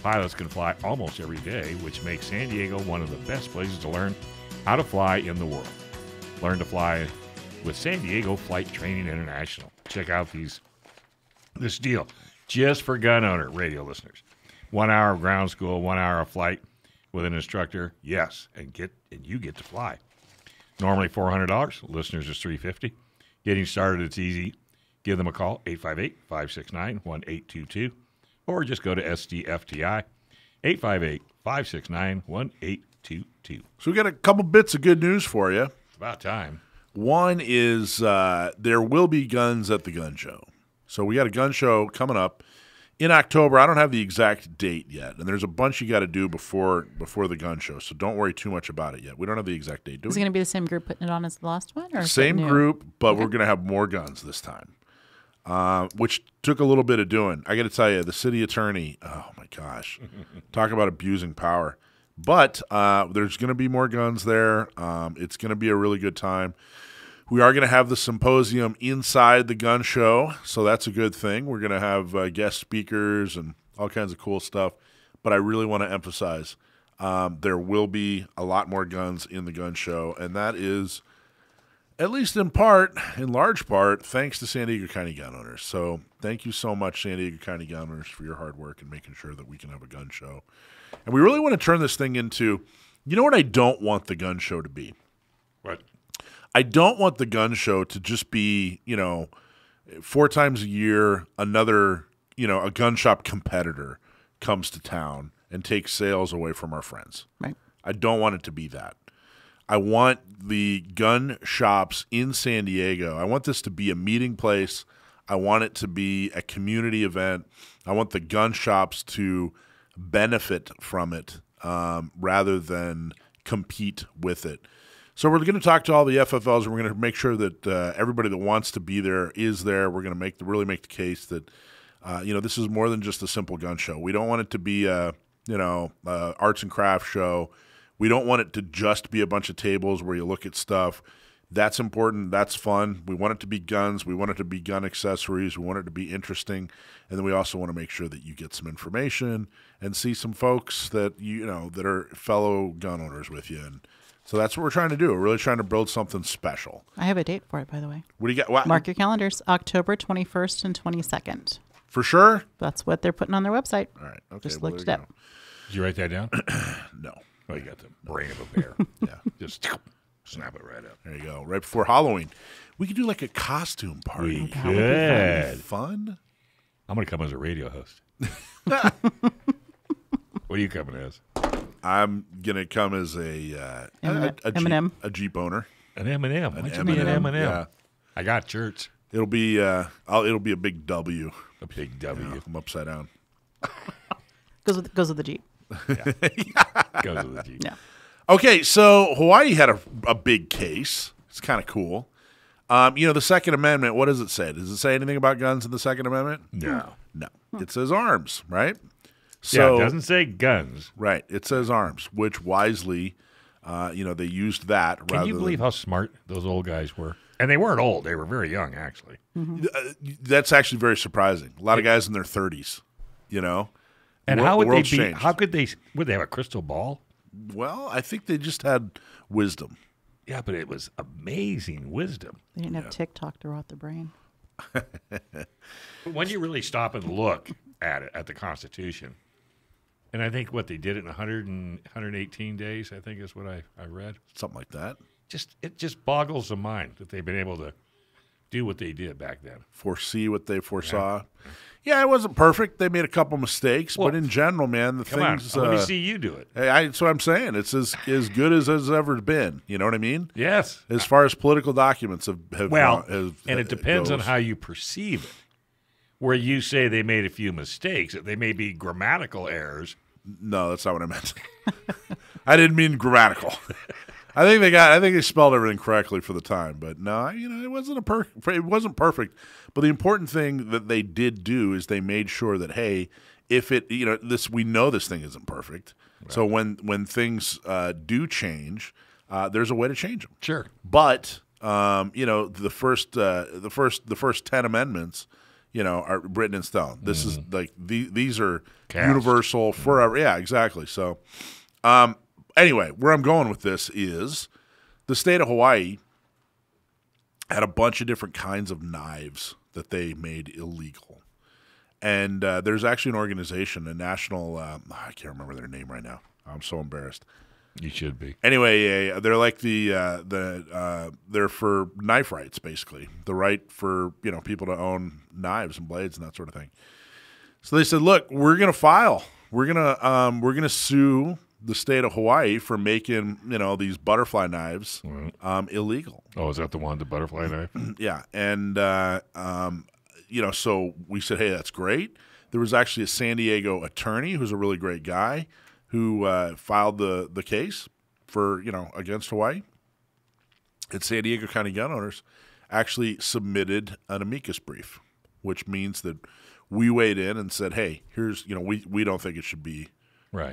pilots can fly almost every day, which makes San Diego one of the best places to learn how to fly in the world. Learn to fly with San Diego Flight Training International. Check out this deal just for gun owner radio listeners. 1 hour of ground school, 1 hour of flight with an instructor. Yes, and you get to fly. Normally $400. Listeners is $350. Getting started, it's easy. Give them a call, 858-569-1822, or just go to SDFTI, 858-569-1822. So we got a couple bits of good news for you. It's about time. One is there will be guns at the gun show. So we got a gun show coming up in October. I don't have the exact date yet, and there's a bunch you got to do before the gun show. So don't worry too much about it yet. We don't have the exact date. Is it going to be the same group putting it on as the last one, or same group, but we're going to have more guns this time, which took a little bit of doing. I got to tell you, the city attorney. Oh my gosh, talk about abusing power. But there's going to be more guns there. It's going to be a really good time. We are going to have the symposium inside the gun show, so that's a good thing. We're going to have guest speakers and all kinds of cool stuff. But I really want to emphasize there will be a lot more guns in the gun show, and that is, at least in large part, thanks to San Diego County gun owners. So thank you so much, San Diego County gun owners, for your hard work and making sure that we can have a gun show. And we really want to turn this thing into, you know what I don't want the gun show to be? What? I don't want the gun show to just be, 4 times a year, another, a gun shop competitor comes to town and takes sales away from our friends. Right. I don't want it to be that. I want the gun shops in San Diego, I want this to be a meeting place. I want it to be a community event. I want the gun shops to benefit from it rather than compete with it. So we're going to talk to all the FFLs, and we're going to make sure that everybody that wants to be there is there. We're going to really make the case that this is more than just a simple gun show. We don't want it to be a arts and crafts show. We don't want it to just be a bunch of tables where you look at stuff. That's important. That's fun. We want it to be guns. We want it to be gun accessories. We want it to be interesting. And then we also want to make sure that you get some information and see some folks that that are fellow gun owners with you. And so that's what we're trying to do. We're really trying to build something special. I have a date for it, by the way. What do you got? Mark your calendars, October 21st and 22nd. For sure? That's what they're putting on their website. All right. Okay. Just looked it up. Did you write that down? No. Oh, you got the brain of a bear. Yeah. Just snap it right up. There you go. Right before Halloween. We could do like a costume party. We could. Fun? I'm going to come as a radio host. What are you coming as? I'm going to come as a Jeep owner. An M&M. An Why'd you be an M&M? Yeah. I got shirts. It'll be it'll be a big W. A big W. Yeah, I'm upside down. Goes with the Jeep. Yeah. Goes with the Jeep. Yeah. Okay, so Hawaii had a big case. It's kind of cool. The Second Amendment, what does it say? Does it say anything about guns in the Second Amendment? No. No. It says arms, right? So, it doesn't say guns. Right. It says arms, which wisely, they used that. Can you believe how smart those old guys were? And they weren't old. They were very young, actually. Mm-hmm. That's actually very surprising. A lot of guys in their 30s, And how would they be? Changed. How could they? Would they have a crystal ball? Well, I think they just had wisdom. Yeah, but it was amazing wisdom. They didn't have TikTok to rot their brain. But when you really stop and look at it, at the Constitution, and I think what they did it in 118 days, I think is what I read. Something like that. It just boggles the mind that they've been able to do what they did back then. Foresee what they foresaw. Yeah, it wasn't perfect. They made a couple mistakes, but in general, man, things. Let me see you do it. That's what I'm saying. It's as good as it's ever been. You know what I mean? Yes. As far as political documents have and it depends on how you perceive it. Where you say they made a few mistakes, they may be grammatical errors. No, that's not what I meant. I didn't mean grammatical. I think they spelled everything correctly for the time, but no, it wasn't it wasn't perfect. But the important thing that they did do is they made sure that, hey, if it, we know this thing isn't perfect. Right. So when things do change, there's a way to change them. Sure. But the first 10 amendments, are written in stone. This is like these are universal forever. Yeah, exactly. So, anyway, where I'm going with this is the state of Hawaii had a bunch of different kinds of knives that they made illegal. And there's actually an organization, a national, I can't remember their name right now. I'm so embarrassed. You should be. Anyway, they're like they're for knife rights, basically. The right for, people to own knives and blades and that sort of thing. So they said, look, we're going to file. We're going to sue the state of Hawaii for making, these butterfly knives illegal. Oh, is that the one, the butterfly knife? Yeah. And, so we said, hey, that's great. There was actually a San Diego attorney who's a really great guy who filed the case for, against Hawaii. And San Diego County gun owners actually submitted an amicus brief, which means that we weighed in and said, hey, here's, we don't think it should be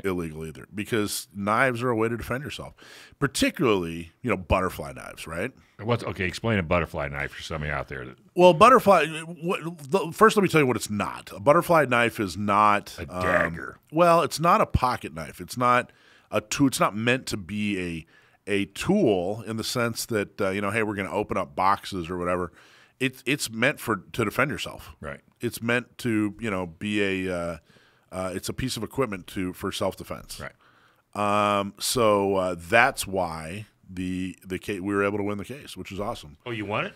illegal either, because knives are a way to defend yourself, particularly, butterfly knives, right? Okay, explain a butterfly knife for somebody out there. Well, first let me tell you what it's not. A butterfly knife is not a dagger. Well, it's not a pocket knife. It's not a tool. It's not meant to be a tool in the sense that, hey, we're going to open up boxes or whatever. It's meant to defend yourself. Right. It's meant to, be it's a piece of equipment for self-defense. Right. So that's why the case, we were able to win the case, which is awesome. Oh, you won it?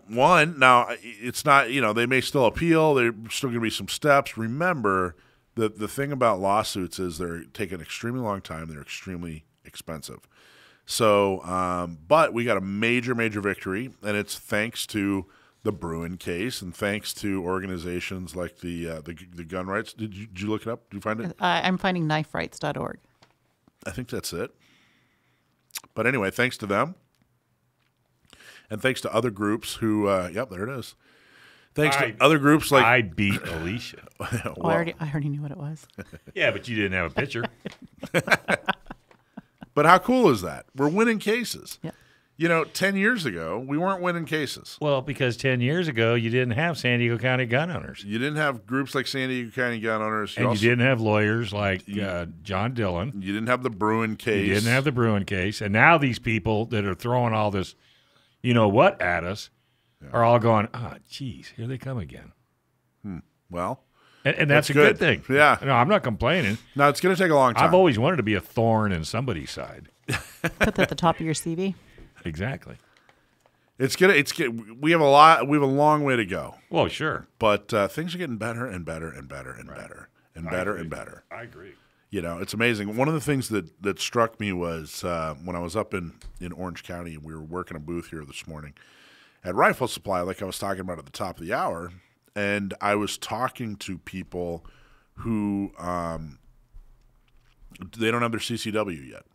Won. Now, it's not, they may still appeal. There's still going to be some steps. Remember, the thing about lawsuits is they're taking an extremely long time. They're extremely expensive. So, but we got a major, major victory, and it's thanks to the Bruen case and thanks to organizations like the gun rights. Did you look it up? Did you find it? I'm finding kniferights.org. I think that's it. But anyway, thanks to them, and thanks to other groups who, there it is. Thanks to other groups like I beat Alicia. Well, I already knew what it was. Yeah, but you didn't have a picture. But how cool is that? We're winning cases. Yeah. 10 years ago, we weren't winning cases. Well, because 10 years ago, you didn't have San Diego County gun owners. You didn't have groups like San Diego County gun owners. You didn't have lawyers like John Dillon. You didn't have the Bruen case. You didn't have the Bruen case. And now these people that are throwing all this, at us are all going, geez, here they come again. Well. And that's a good thing. Yeah. No, I'm not complaining. No, it's going to take a long time. I've always wanted to be a thorn in somebody's side. Put that at the top of your CV. Exactly. We have a long way to go. Well, sure. But things are getting better and better and better and better and better and better. I agree. It's amazing. One of the things that struck me was when I was up in Orange County, and we were working a booth here this morning at Rifle Supply, like I was talking about at the top of the hour, and I was talking to people who they don't have their CCW yet,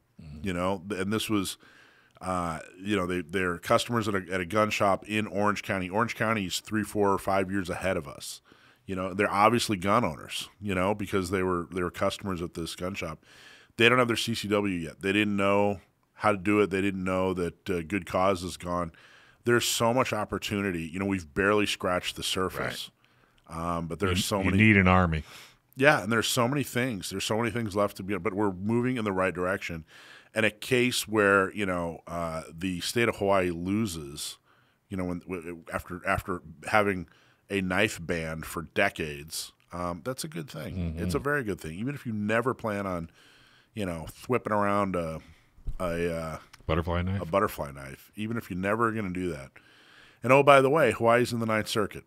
and this was, they're customers at a gun shop in Orange County. Orange County is 3, 4, or 5 years ahead of us. They're obviously gun owners, because they were customers at this gun shop. They don't have their CCW yet. They didn't know how to do it. They didn't know that Good Cause is gone. There's so much opportunity. We've barely scratched the surface. Right. But there's so many. You need an army. Yeah, and there's so many things. There's so many things left to be. But we're moving in the right direction. And a case where the state of Hawaii loses, after having a knife ban for decades, that's a good thing. Mm-hmm. It's a very good thing. Even if you never plan on, whipping around a butterfly knife. A butterfly knife. Even if you're never going to do that. And oh, by the way, Hawaii's in the Ninth Circuit.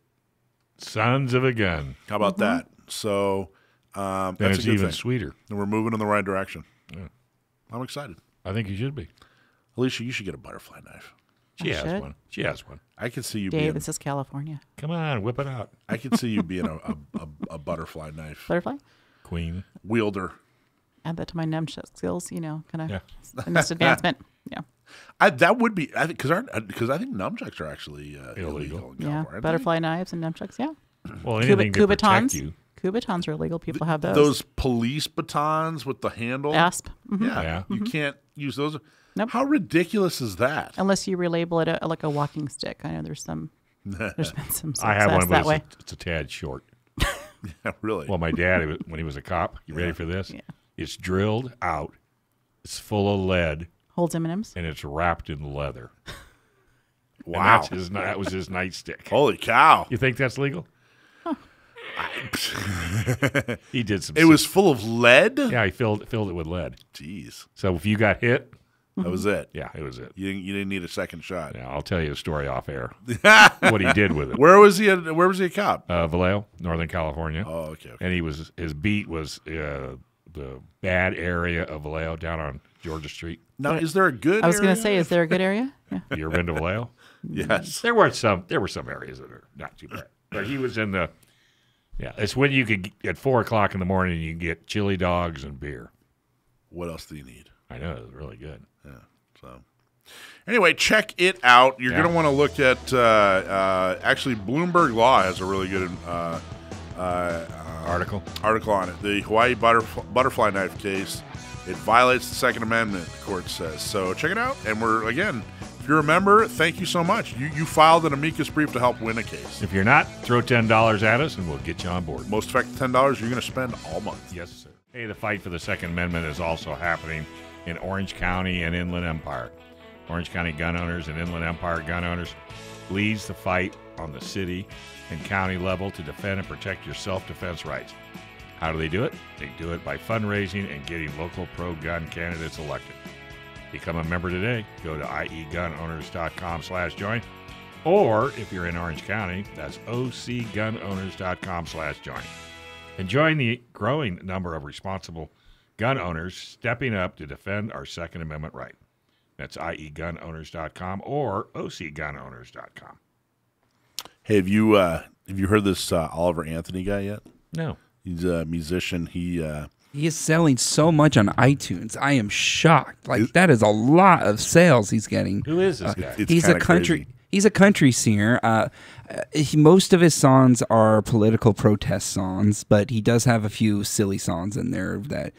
Sons of a gun. How about that? So that's it's a good even thing. sweeter. And we're moving in the right direction. Yeah. I'm excited. I think you should be. Alicia, you should get a butterfly knife. She has one. I can see you Dave, this is California. Come on, whip it out. I can see you being a butterfly knife. Butterfly? Queen. Wielder. Add that to my nunchuck skills, kind of this advancement. Yeah. That would be, I think, because I think nunchucks are actually illegal in California. Butterfly knives and nunchucks, yeah. Well, anything to protect you. Kubatons are illegal. People have those. Those police batons with the handle. ASP. Mm-hmm. Yeah. You can't use those. Nope. How ridiculous is that? Unless you relabel it like a walking stick. I know there's been some success I have one, that but way. It's a tad short. Yeah, really? Well, my dad, when he was a cop, you ready for this? Yeah. It's drilled out. It's full of lead. Holds M&Ms. And it's wrapped in leather. Wow. And that was his nightstick. Holy cow. You think that's legal? Huh. He did some. It was full of lead? Yeah, he filled it with lead. Jeez. So if you got hit, that was it. Yeah, it was it. You didn't need a second shot. Yeah, I'll tell you a story off air. What he did with it. Where was he a cop? Vallejo, Northern California. Oh, okay. And his beat was the bad area of Vallejo down on Georgia Street. Now, is there a good I was going area? to say, is there a good area? Yeah. You ever been to Vallejo? Yes. There were some areas that are not too bad. But he was in the, it's when you could, at 4 o'clock in the morning, you can get chili dogs and beer. What else do you need? I know, it was really good. Yeah. So, anyway, check it out. You're going to want to look at, actually, Bloomberg Law has a really good article on it. The Hawaii butterfly knife case. It violates the Second Amendment, the court says. So check it out. And we're, again, if you're a member, thank you so much. You filed an amicus brief to help win a case. If you're not, throw $10 at us and we'll get you on board. Most effective $10 you're going to spend all month. Yes, sir. Hey, the fight for the Second Amendment is also happening in Orange County and Inland Empire. Orange County gun owners and Inland Empire gun owners leads the fight on the city and county level to defend and protect your self-defense rights. How do they do it? They do it by fundraising and getting local pro-gun candidates elected. Become a member today. Go to iegunowners.com/join. Or if you're in Orange County, that's ocgunowners.com/join. And join the growing number of responsible gun owners stepping up to defend our Second Amendment right. That's iegunowners.com or ocgunowners.com. Hey, have you heard this Oliver Anthony guy yet? No. He's a musician. He is selling so much on iTunes. I am shocked. That is a lot of sales he's getting. Who is this guy? He's a country. Crazy. He's a country singer. Most of his songs are political protest songs, but he does have a few silly songs in there that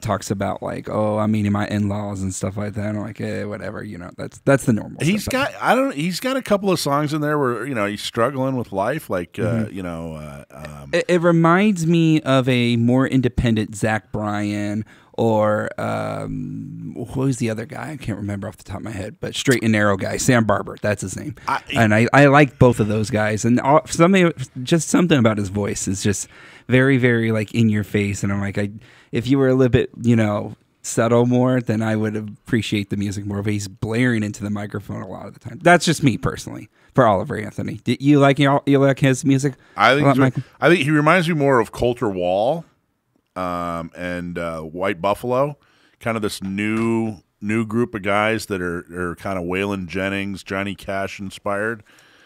talks about I'm meeting my in-laws and stuff like that. And I'm like, whatever, that's the normal. He's got he's got a couple of songs in there where he's struggling with life, It reminds me of a more independent Zach Bryan or who's the other guy? I can't remember off the top of my head, but Straight and Narrow guy, Sam Barber, that's his name. I like both of those guys, and something about his voice is just very, very in your face, and I'm like, if you were a little bit, subtle more, then I would appreciate the music more. But he's blaring into the microphone a lot of the time. That's just me personally. For Oliver Anthony, did you like his music? I think he reminds me more of Colter Wall, and White Buffalo, kind of this new group of guys that are kind of Waylon Jennings, Johnny Cash inspired.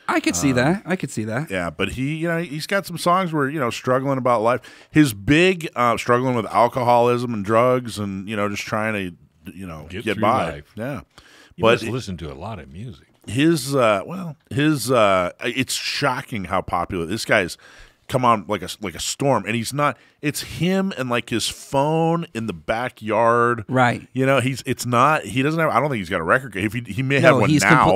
I could see that. Yeah, but he's got some songs where struggling about life. His big struggling with alcoholism and drugs, and just trying to get by. Life. Yeah, but listen to a lot of music. His it's shocking how popular this guy's come on like a storm, and he's not. It's him and his phone in the backyard, right? He doesn't have. I don't think he's got a record. If he may have one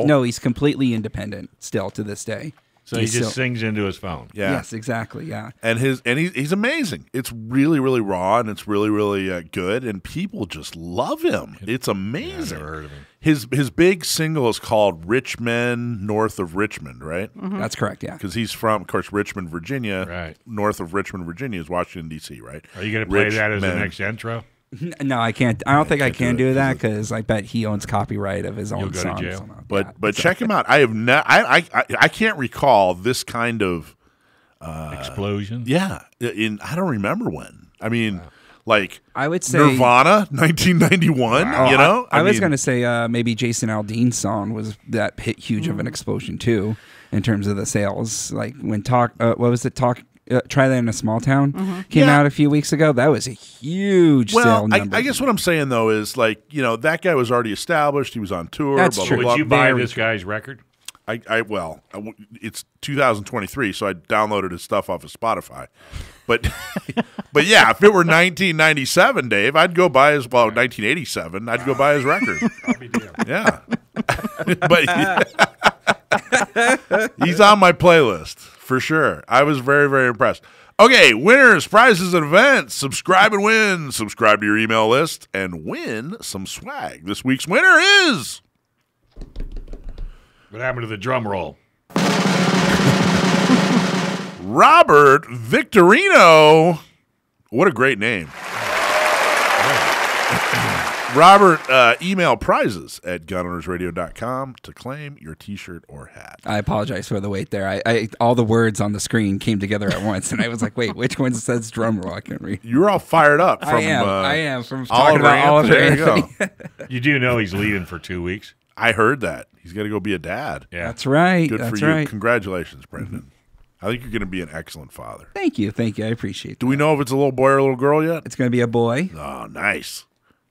now. He's completely independent still to this day. So he just sings into his phone. Yeah. Yes, exactly. Yeah. And he's amazing. It's really, really raw, and it's really, really good, and people just love him. It's amazing. I've never heard of him. His big single is called "Rich Men North of Richmond," right? Mm-hmm. That's correct. Yeah. Because he's from, of course, Richmond, Virginia. Right. North of Richmond, Virginia is Washington D.C. Right? Are you going to play that as the next intro? No, I can't. I don't think I can do that because I bet he owns copyright of his own songs. You'll go to jail. But check him out. I have I can't recall this kind of explosion. Yeah, I don't remember when. I mean, I would say Nirvana, 1991. Wow. I was going to say maybe Jason Aldean's song was that hit huge of an explosion too in terms of the sales. Like when what was it? Try That in a Small Town came out a few weeks ago. That was a huge sale number. I guess what I'm saying though is that guy was already established. He was on tour. That's true. Would you buy this guy's record? It's 2023, so I downloaded his stuff off of Spotify. But yeah, if it were 1997, Dave, I'd go buy his. 1987, I'd go buy his record. Yeah, but he's on my playlist for sure. I was very, very impressed. Okay, winners, prizes, and events. Subscribe and win. Subscribe to your email list and win some swag. This week's winner is. What happened to the drum roll? Robert Victorino. What a great name. Robert, email prizes at gunownersradio.com to claim your T-shirt or hat. I apologize for the wait there. I all the words on the screen came together at once, and I was like, "Wait, which one says drum roll?" I can't read. You were all fired up. From, I am from talking about Oliver there Anthony. You go. You do know he's leaving for 2 weeks. I heard that he's got to go be a dad. Yeah, That's right. Good That's for you. right. Congratulations, Brendan. I think you're going to be an excellent father. Thank you. I appreciate it. Do we know if it's a little boy or a little girl yet? It's going to be a boy. Oh, nice.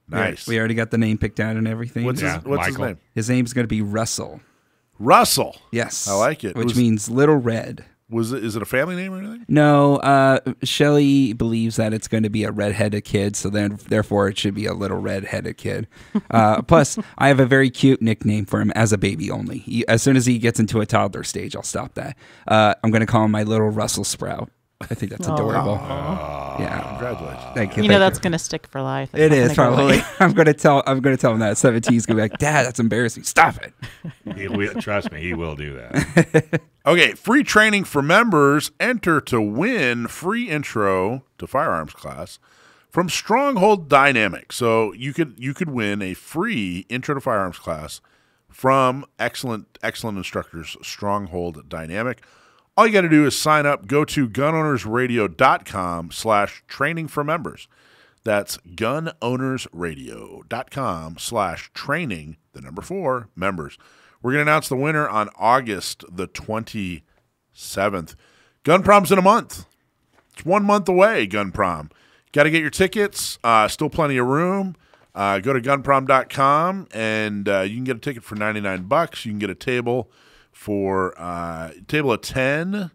Nice. We already got the name picked out and everything. What's his Michael. name? His name's going to be Russell. Russell. Yes. I like it. Which means little red. Is it a family name or anything? No, Shelly believes that it's going to be a red-headed kid, so then therefore it should be a little red-headed kid. Plus, I have a very cute nickname for him as a baby only. As soon as he gets into a toddler stage, I'll stop that. I'm going to call him my little Russell Sprout. I think that's adorable. Yeah. Congratulations. Thank you. You know that's going to stick for life. It's It not is gonna go away. probably. I'm gonna tell him that 17 is gonna be like, Dad, that's embarrassing. Stop it. Trust me, he will do that. Okay, free training for members. Enter to win free intro to firearms class from Stronghold Dynamic. So you could win a free intro to firearms class from excellent instructors, Stronghold Dynamic. All you got to do is sign up. Go to gunownersradio.com/training for members. That's gunownersradio.com/training, the number 4, members. We're going to announce the winner on August the 27th. Gun Prom's in a month. It's 1 month away, Gun Prom. Got to get your tickets. Still plenty of room. Go to gunprom.com, and you can get a ticket for $99. You can get a table for table of 10.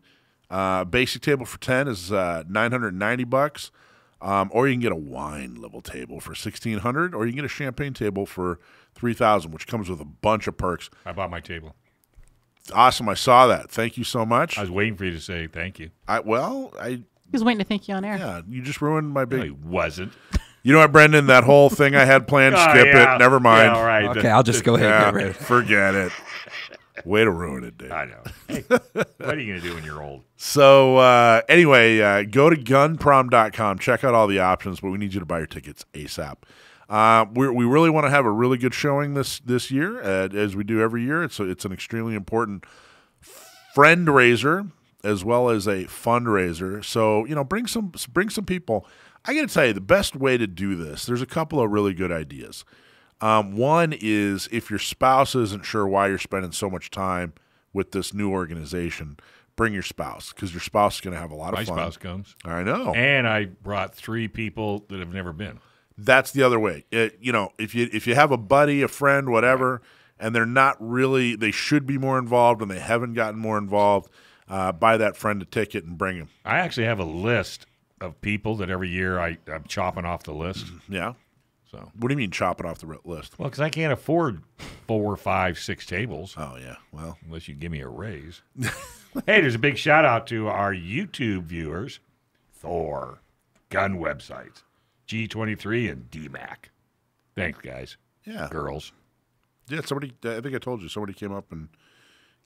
Basic table for 10 is $990. Or you can get a wine level table for $1,600, or you can get a champagne table for $3,000, which comes with a bunch of perks. I bought my table. Awesome, I saw that. Thank you so much. I was waiting for you to say thank you. I He was waiting to thank you on air. yeah, you just ruined my No, big. he wasn't. You know what, Brendan? That whole thing I had planned, skip it. Never mind. Yeah, all right. Okay, I'll just go ahead and get rid of it. Forget it. Way to ruin it, dude. I know. Hey, what are you going to do when you're old? So anyway, go to gunprom.com. Check out all the options, but we need you to buy your tickets ASAP. We really want to have a really good showing this year, as we do every year. It's an extremely important friend raiser as well as a fundraiser. So bring some people. I got to tell you, the best way to do this, there's a couple of really good ideas. One is if your spouse isn't sure why you're spending so much time with this new organization, bring your spouse, because your spouse is going to have a lot of fun. My spouse comes. I know. And I brought 3 people that have never been. That's the other way. If you have a buddy, a friend, whatever, and they're not really, they should be more involved and they haven't gotten more involved, buy that friend a ticket and bring him. I actually have a list of people that every year I'm chopping off the list. Yeah. So What do you mean chopping off the list? well, because I can't afford 4, 5, 6 tables Oh, yeah. Well, unless you give me a raise. Hey, there's a big shout out to our YouTube viewers, Thor, gun websites, G23, and DMAC. Thanks, guys. yeah. Girls. Yeah, somebody, I think I told you, somebody came up and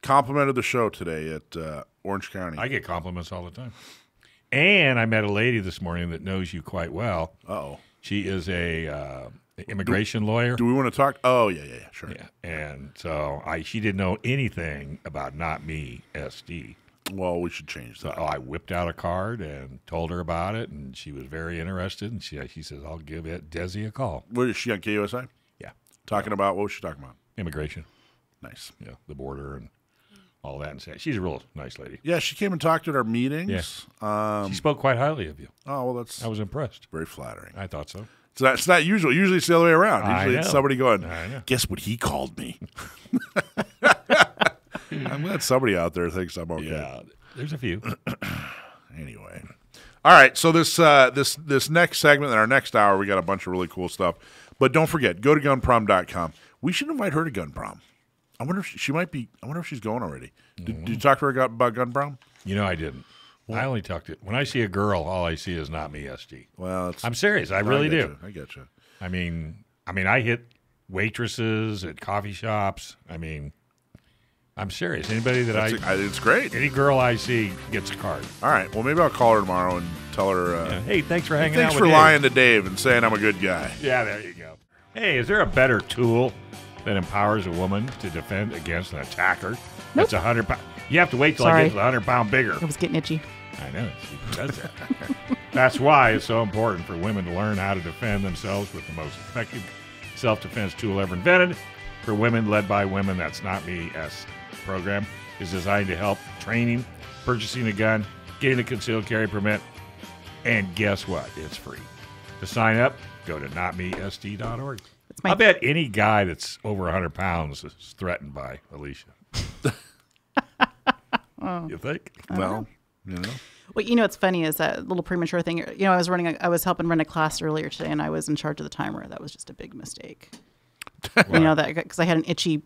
complimented the show today at Orange County. I get compliments all the time. And I met a lady this morning that knows you quite well. Uh-oh. She is a immigration lawyer. Do we want to talk? Oh, yeah, sure. Yeah, and so she didn't know anything about Not Me SD. Well, we should change So that. I whipped out a card and told her about it, and she was very interested. And she says, "I'll give Desi a call." What is she on KUSI? Yeah, Talking about, what was she talking about? immigration. Nice. Yeah, the border and all that. And she's a real nice lady. Yeah, she came and talked at our meetings. She spoke quite highly of you. Oh, well, that's I was impressed. very flattering. I thought so. It's not usual. Usually it's the other way around. I Usually it's know. somebody going, I know. guess what he called me? I'm glad somebody out there thinks I'm okay. Yeah, there's a few. Anyway. All right, so this next segment in our next hour, we got a bunch of really cool stuff. But don't forget, go to gunprom.com. We should invite her to Gun Prom. I wonder if she might be. I wonder if she's going already. Did you talk to her about Gun Prom? I didn't. I only talked to. When I see a girl, all I see is Not Me SD. Well, I'm serious. I really get do. you. I get you. I mean, I hit waitresses at coffee shops. I mean, I'm serious. Anybody that It's great. any girl I see gets a card. All right. Well, maybe I'll call her tomorrow and tell her. Hey, thanks for hanging Thanks out for with lying to Dave and saying I'm a good guy. Yeah, there you go. Hey, is there a better tool that empowers a woman to defend against an attacker? That's 100 pounds. You have to wait till I get to the 100-pound bigger. I was getting itchy. I know. She does that. That's why it's so important for women to learn how to defend themselves with the most effective self-defense tool ever invented. For women, led by women, that's Not Me S program is designed to help training, purchasing a gun, getting a concealed carry permit, and guess what? It's free. To sign up, go to notmest.org. I bet any guy that's over 100 pounds is threatened by Alicia. You think? Well, you know. Well, you know what's funny is that little premature thing. You know, I was helping run a class earlier today, and I was in charge of the timer. That was just a big mistake. You know that because I had an itchy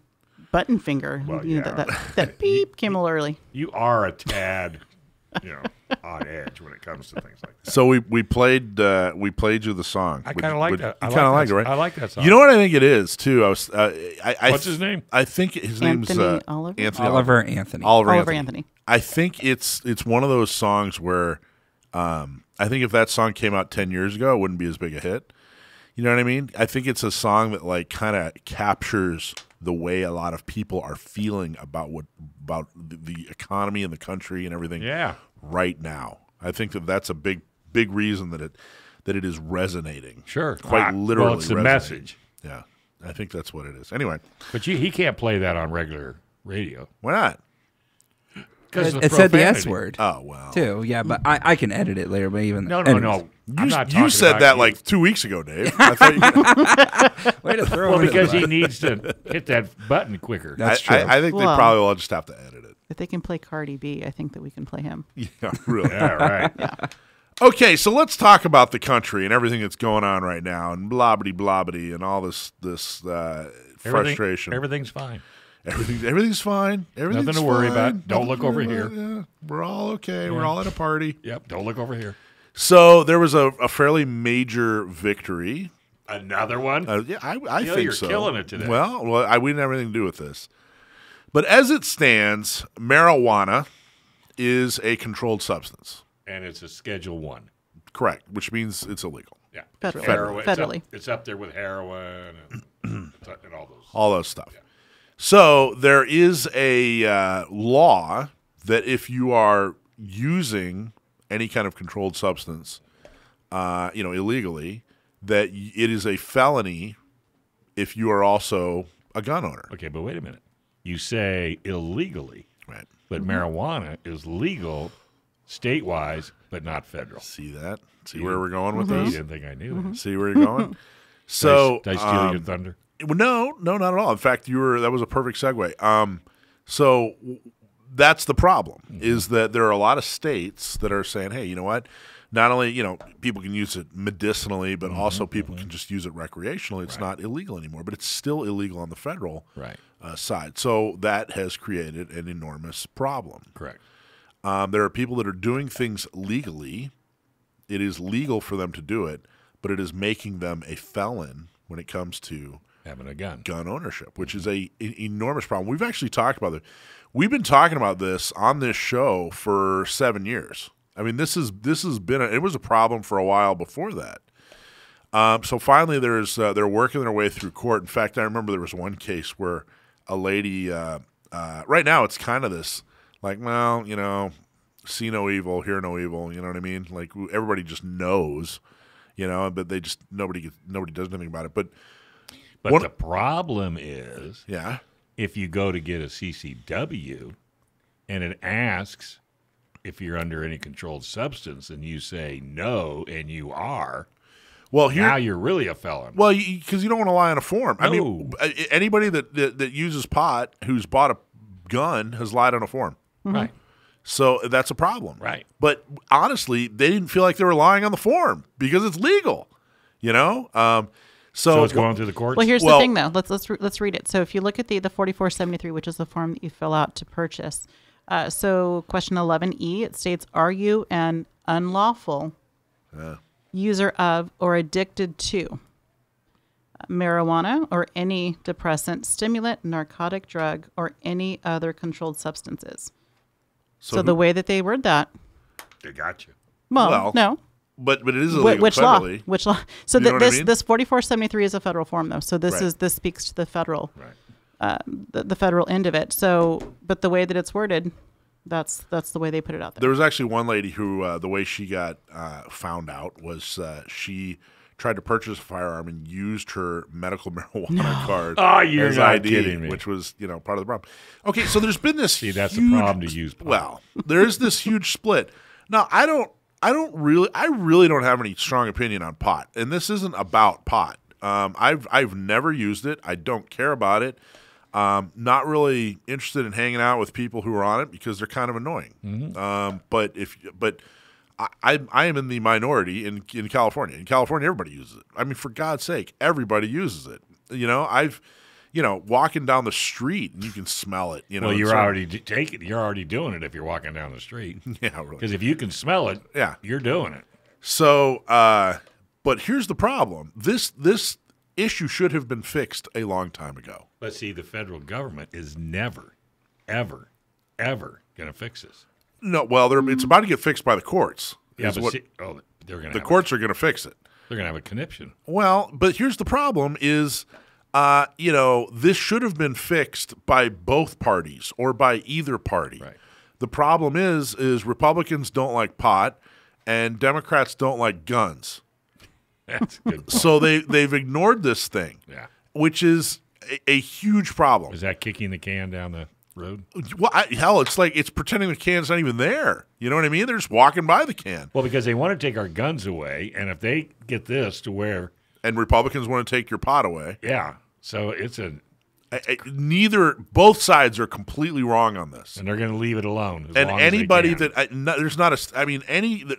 button finger. Well, you know, that beep came a little early. You are a tad, on edge when it comes to things like that. So we played you the song. I kind of like that. You kind of like it, right? I like that song. You know what I think it is too. What's his name? I think his name's Oliver? Oliver Anthony. Oliver Anthony. I think it's one of those songs where I think if that song came out 10 years ago, it wouldn't be as big a hit. You know what I mean? I think it's a song that like kind of captures the way a lot of people are feeling about the economy and the country and everything. Yeah. Right now, I think that's a big reason that it is resonating. Sure, quite literally. Well, it's the resonating. message. Yeah, I think that's what it is. Anyway, but he can't play that on regular radio. Why not? Because it said the S word. Oh well. Too yeah, but I can edit it later. But even no. You said that like 2 weeks ago, Dave. I thought way to throw. Well, because he needs to hit that button quicker. That's true. I think they probably will just have to edit it. If they can play Cardi B, I think that we can play him. Yeah, really. Yeah, right. Yeah. Okay, so let's talk about the country and everything that's going on right now, and blobbity and all this frustration. Everything's fine. Everything's fine. Everything's Nothing to worry fine. about. Don't look over here. Yeah, we're all okay. Yeah. We're all at a party. Yep. Don't look over here. So there was a fairly major victory. Another one? Yeah, I think you're so. Killing it today. Well, we didn't have anything to do with this. But as it stands, marijuana is a controlled substance. And it's a Schedule 1. Correct, which means it's illegal. Yeah. Federally. It's up there with heroin and all those. All those stuff. Yeah. So there is a law that if you are using any kind of controlled substance, illegally, that it is a felony if you are also a gun owner. Okay, but wait a minute. You say illegally, right? But marijuana is legal state-wise, but not federal. See that? See where we're going with this? You didn't think I knew. See where you're going? So did I steal your thunder? No, not at all. In fact, that was a perfect segue. So that's the problem, is that there are a lot of states that are saying, hey, you know what? Not only, people can use it medicinally, but also people can just use it recreationally. It's not illegal anymore, but it's still illegal on the federal side. So that has created an enormous problem. Correct. There are people that are doing things legally. It is legal for them to do it, but it is making them a felon when it comes to having a gun ownership, which is an enormous problem. We've actually talked about it. We've been talking about this on this show for 7 years. I mean, this has been it was a problem for a while before that. So finally, they're working their way through court. In fact, I remember there was one case where a lady. Right now, it's kind of this like, well, see no evil, hear no evil. You know what I mean? Like everybody just knows, but they just nobody does anything about it. But the problem is, if you go to get a CCW, and it asks if you're under any controlled substance, and you say no, and you are, now you're really a felon. Well, because you don't want to lie on a form. No. I mean, anybody that uses pot who's bought a gun has lied on a form. Right. So that's a problem. Right. But honestly, they didn't feel like they were lying on the form because it's legal. So it's going through the courts? Well, here's the thing, though. Let's read it. So if you look at the 4473, which is the form that you fill out to purchase. So question 11E, it states, are you an unlawful user of or addicted to marijuana or any depressant, stimulant, narcotic drug, or any other controlled substances? So the way that they word that. They got you. Well, no. but it is illegal Which federally. law? Which law? So You know what I mean? this 4473 is a federal form, though. So Right. this speaks to the federal, Right. the federal end of it. So, but the way that it's worded, that's the way they put it out there. There was actually one lady who the way she got found out was she tried to purchase a firearm and used her medical marijuana card Oh, you're as not ID, kidding me. which was part of the problem. Okay, so there's been this That's huge, the problem to use pot. Well, there is this huge split. Now, I really don't have any strong opinion on pot, and this isn't about pot. I've never used it. I don't care about it. Not really interested in hanging out with people who are on it because they're kind of annoying. But I am in the minority in California. In California, everybody uses it. I mean, for God's sake, everybody uses it. Walking down the street and you can smell it. Well, you're already You're already doing it if you're walking down the street. Yeah, really. Because if you can smell it, Yeah. you're doing it. So, but here's the problem. This issue should have been fixed a long time ago. But see, the federal government is never, ever, ever going to fix this. No, well, it's about to get fixed by the courts. Yeah, is but what- they're going to. the courts are going to fix it. They're going to have a conniption. Well, but here's the problem: is this should have been fixed by both parties or by either party. Right. The problem is Republicans don't like pot, and Democrats don't like guns. That's a good. Point. So they've ignored this thing, Yeah. which is a huge problem. Is that kicking the can down the road? Well, hell, it's like it's pretending the can's not even there. You know what I mean? They're just walking by the can. Well, because they want to take our guns away, and if they get this to where, And Republicans want to take your pot away. yeah, so it's Both sides are completely wrong on this. and they're going to leave it alone. As And long as they anybody can.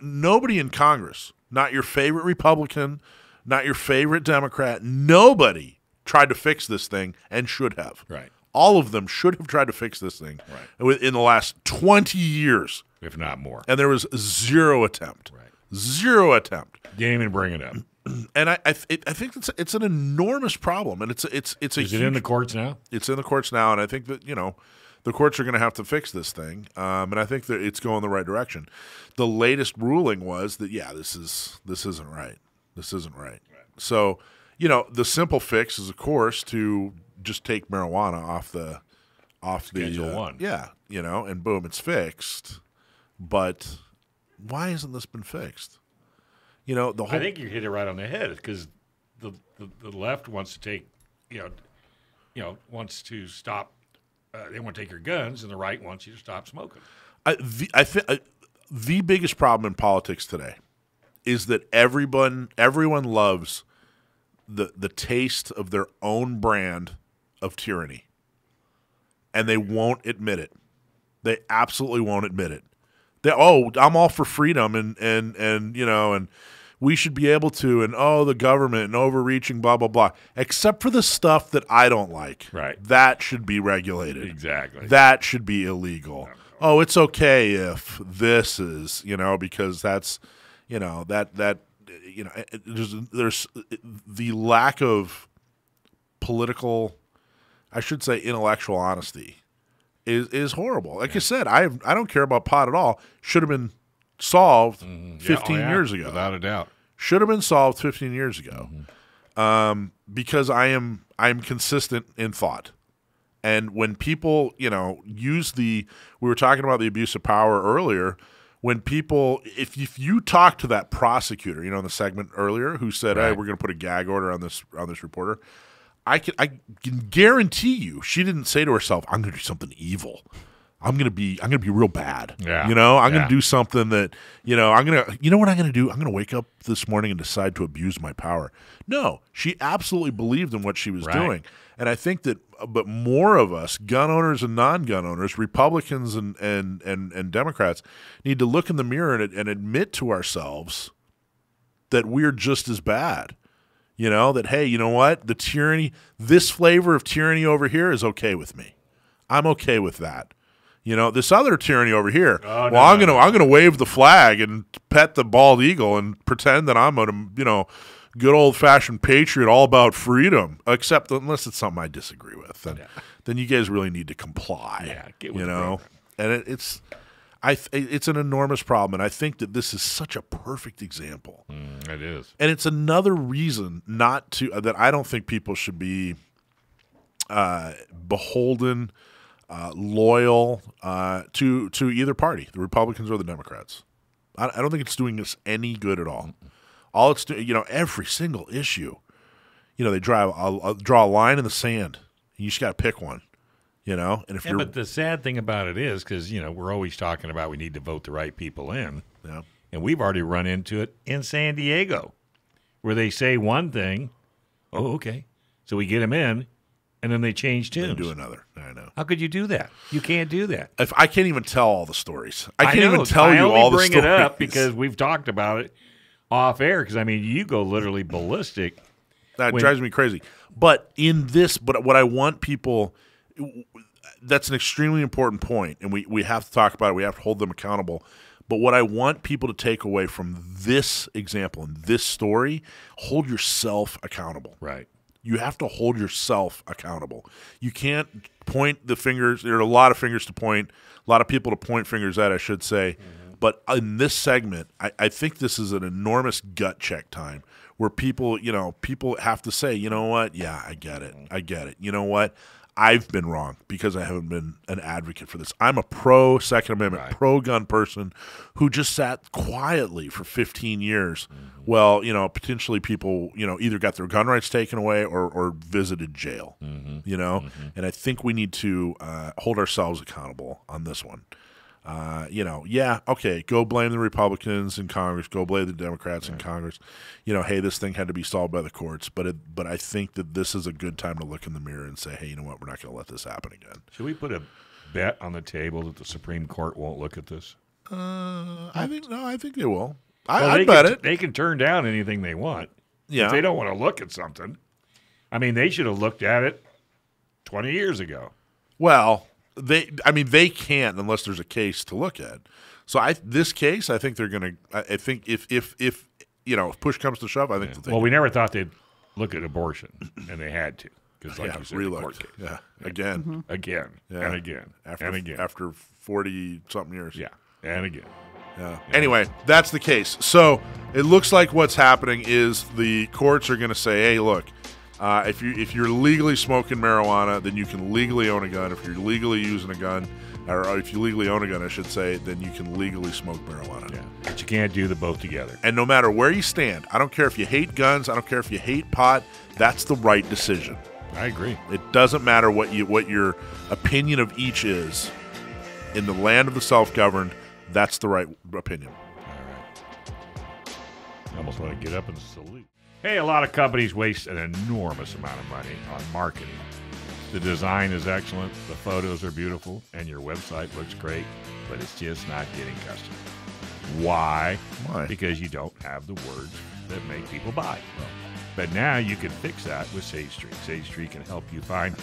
nobody in Congress, not your favorite Republican, not your favorite Democrat, nobody tried to fix this thing and should have. Right. All of them should have tried to fix this thing in the last 20 years. if not more. And there was zero attempt. Right. Zero attempt. Didn't even bring it up. And I think it's an enormous problem, and it's a Is it huge, in the courts now? It's in the courts now, and I think that the courts are going to have to fix this thing, and I think that it's going the right direction. The latest ruling was that this isn't right. This isn't right. So the simple fix is, of course, to just take marijuana off the Schedule 1. Yeah, and boom, it's fixed. But why hasn't this been fixed? The whole. I think you hit it right on the head because the left wants to take, wants to stop. They want to take your guns, and the right wants you to stop smoking. I think the biggest problem in politics today is that everyone loves the taste of their own brand of tyranny, and they won't admit it. They absolutely won't admit it. I'm all for freedom and we should be able to, and the government and overreaching, blah, blah, blah, except for the stuff that I don't like. Right. That should be regulated. Exactly. That should be illegal. Oh, it's okay if this is, because that's, there's the lack of political, I should say intellectual honesty is horrible. Like I said, I don't care about pot at all. Should have been solved 15 years ago. Without a doubt. Should have been solved 15 years ago. Because I'm consistent in thought. And when people, use we were talking about the abuse of power earlier, when people, if you talk to that prosecutor, in the segment earlier, who said, Right. hey, we're going to put a gag order on this reporter, I can guarantee you she didn't say to herself, I'm going to do something evil. I'm going to be real bad. Yeah. I'm going to do something that, I'm going to, what I'm going to do? I'm going to wake up this morning and decide to abuse my power. No, she absolutely believed in what she was doing. And I think that, but more of us, gun owners and non-gun owners, Republicans and Democrats, need to look in the mirror and admit to ourselves that we're just as bad. That, hey, you know what? The tyranny, this flavor of tyranny over here is okay with me. I'm okay with that. This other tyranny over here. I'm gonna wave the flag and pet the bald eagle and pretend that I'm a good old fashioned patriot, all about freedom. Except unless it's something I disagree with, then you guys really need to comply. Yeah, get with the program. And it's. It's an enormous problem, and I think that this is such a perfect example. It is. And it's another reason not to that I don't think people should be beholden, loyal to either party, the Republicans or the Democrats. I don't think it's doing us any good at all. All it's doing, every single issue, they draw a line in the sand. You just got to pick one. And if you're, but the sad thing about it is because we're always talking about we need to vote the right people in, and we've already run into it in San Diego, where they say one thing, okay, so we get them in, and then they change tunes. They do another. I know. How could you do that? You can't do that. If I can't even tell all the stories. I can't even tell you all the stories. I only bring it up because we've talked about it off air. Because you go literally ballistic. That drives me crazy. But what I want people. That's an extremely important point, and we have to talk about it. We have to hold them accountable. But what I want people to take away from this example and this story, hold yourself accountable. Right. You have to hold yourself accountable. You can't point the fingers. There are a lot of fingers to point, a lot of people to point fingers at, I should say. Mm-hmm. But in this segment, I think this is an enormous gut check time where people have to say, you know what? Yeah, I get it. I get it. You know what? I've been wrong because I haven't been an advocate for this. I'm a pro-Second Amendment, pro-gun person who just sat quietly for 15 years. Mm-hmm. Well, potentially people, either got their gun rights taken away or visited jail, Mm-hmm. And I think we need to hold ourselves accountable on this one. Okay, go blame the Republicans in Congress, go blame the Democrats in Congress. Hey, this thing had to be solved by the courts, but I think that this is a good time to look in the mirror and say, hey, you know what, we're not going to let this happen again. Should we put a bet on the table that the Supreme Court won't look at this? I think they will. I bet it. They can turn down anything they want. Yeah. If they don't want to look at something. They should have looked at it 20 years ago. Well, they can't unless there's a case to look at. So this case, I think they're going to. I think if push comes to shove, I think. Well, we never thought they'd look at abortion, and they had to because, like you said, the court case. Yeah, again, and again, after 40-something years. Yeah, and again. Yeah. Anyway, that's the case. So it looks like what's happening is the courts are going to say, hey, look. If you're legally smoking marijuana, then you can legally own a gun. If you're legally using a gun, or if you legally own a gun, I should say, then you can legally smoke marijuana. Yeah, but you can't do the both together. And no matter where you stand, I don't care if you hate guns, I don't care if you hate pot, that's the right decision. I agree. It doesn't matter what your opinion of each is. In the land of the self-governed, that's the right opinion. All right. I almost want to get up and salute. Hey, a lot of companies waste an enormous amount of money on marketing. The design is excellent, the photos are beautiful, and your website looks great, but it's just not getting customers. Why? Because you don't have the words that make people buy. But now you can fix that with Sage Street. Sage Street can help you find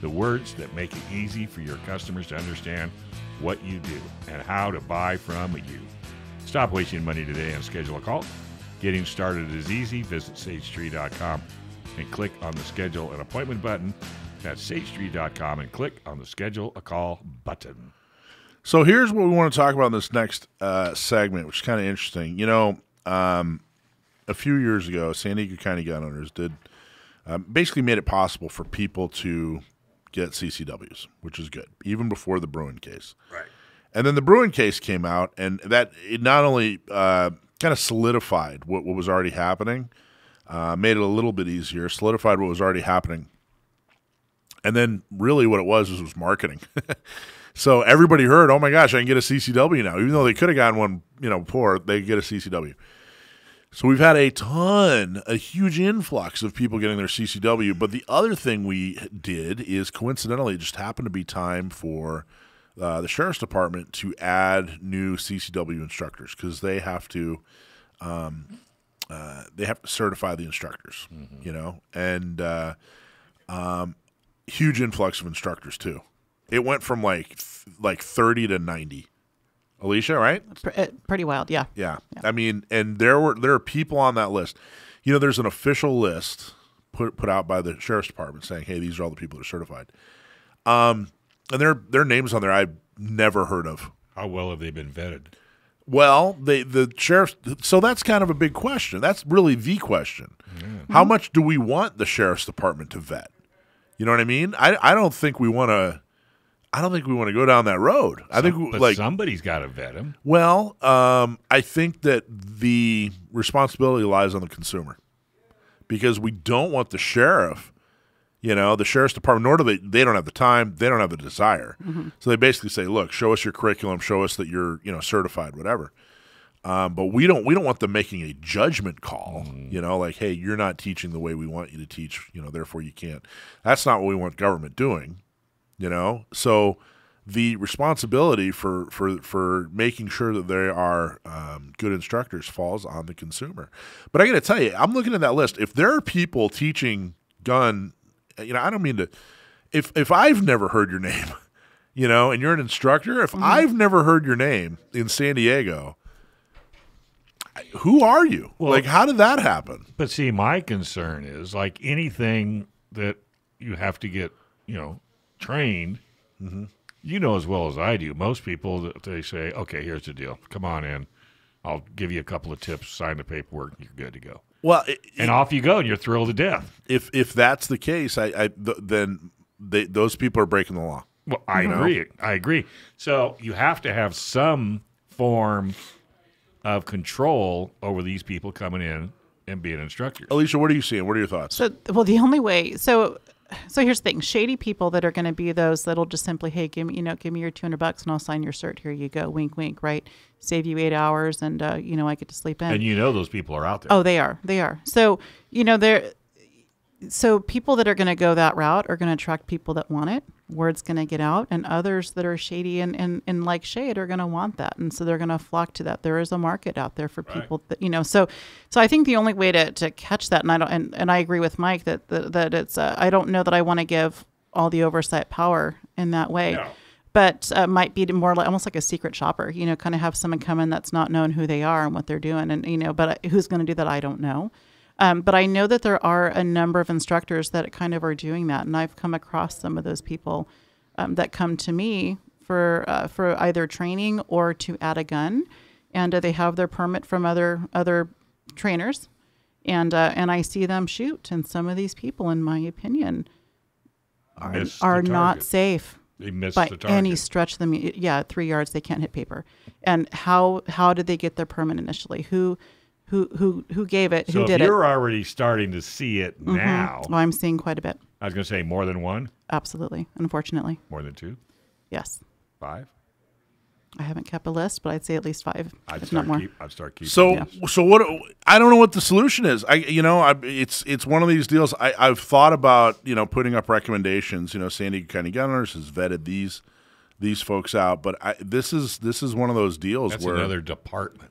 the words that make it easy for your customers to understand what you do and how to buy from you. Stop wasting money today and schedule a call. Getting started is easy. Visit sagestreet.com and click on the Schedule an Appointment button. That's sagestreet.com and click on the Schedule a Call button. So here's what we want to talk about in this next segment, which is kind of interesting. A few years ago, San Diego County Gun Owners did basically made it possible for people to get CCWs, which is good, even before the Bruen case. Right. And then the Bruen case came out, and that it not only kind of solidified what was already happening, made it a little bit easier, solidified what was already happening. And then really what it was marketing. So everybody heard, oh my gosh, I can get a CCW now. Even though they could have gotten one, before, they get a CCW. So we've had a huge influx of people getting their CCW. But the other thing we did is coincidentally, it just happened to be time for the Sheriff's Department to add new CCW instructors because they have to certify the instructors, and huge influx of instructors too. It went from like 30 to 90. Alicia, right? Pretty wild, yeah. Yeah. I mean, and there are people on that list. There's an official list put out by the Sheriff's Department saying, hey, these are all the people that are certified. And there are names on there I've never heard of How well have they been vetted? Well, the sheriff's. So that's kind of a big question. That's really the question. How much do we want the sheriff's department to vet? You know what I mean? I don't think we want to. I don't think we want to go down that road. But somebody's got to vet them. Well, I think that the responsibility lies on the consumer, because we don't want the sheriff. The sheriff's department, nor do they don't have the time, they don't have the desire. So they basically say, look, show us your curriculum, show us that you're, certified, whatever. But we don't want them making a judgment call, like, hey, you're not teaching the way we want you to teach, therefore you can't. That's not what we want government doing, So the responsibility for making sure that they are good instructors falls on the consumer. But I got to tell you, I'm looking at that list. If there are people teaching gun, I don't mean to. If I've never heard your name, and you're an instructor, if I've never heard your name in San Diego, who are you? Well, how did that happen? But see, my concern is like anything that you have to get, trained. As well as I do. Most people, they say, okay, here's the deal. Come on in. I'll give you a couple of tips. Sign the paperwork. You're good to go. Well, and off you go, and you're thrilled to death. If that's the case, then those people are breaking the law. Well, I agree. I agree. So you have to have some form of control over these people coming in and being instructors. Alicia, what are you seeing? What are your thoughts? So, the only way. So here's the thing: shady people that are going to be those that'll just simply, hey, give me your $200 and I'll sign your cert. Here you go. Wink, wink. Right. Save you 8 hours, and I get to sleep in. And those people are out there. Oh, they are. So So people that are going to go that route are going to attract people that want it. Word's going to get out, and others that are shady and like shade are going to want that, and so they're going to flock to that. There is a market out there for people that So I think the only way to catch that, and I don't, and I agree with Mike that it's I don't know that I want to give all the oversight power in that way. No. But might be more like almost like a secret shopper, kind of have someone come in that's not known who they are and what they're doing, and but who's going to do that, I don't know. But I know that there are a number of instructors that kind of are doing that, and I've come across some of those people that come to me for either training or to add a gun, and they have their permit from other trainers, and I see them shoot, and some of these people, in my opinion, are not safe. They missed by the target. Any stretch of them. 3 yards, they can't hit paper. And how did they get their permit initially? Who gave it? Who did it? So you're already starting to see it now. Well, I'm seeing quite a bit. I was going to say more than one. Absolutely. Unfortunately. More than two. Yes. 5. I haven't kept a list, but I'd say at least 5, I'd if not more. I'd start keeping. So what? I don't know what the solution is. It's one of these deals. I've thought about putting up recommendations. San Diego County Gun Owners has vetted these folks out, but this is one of those deals That's where another department.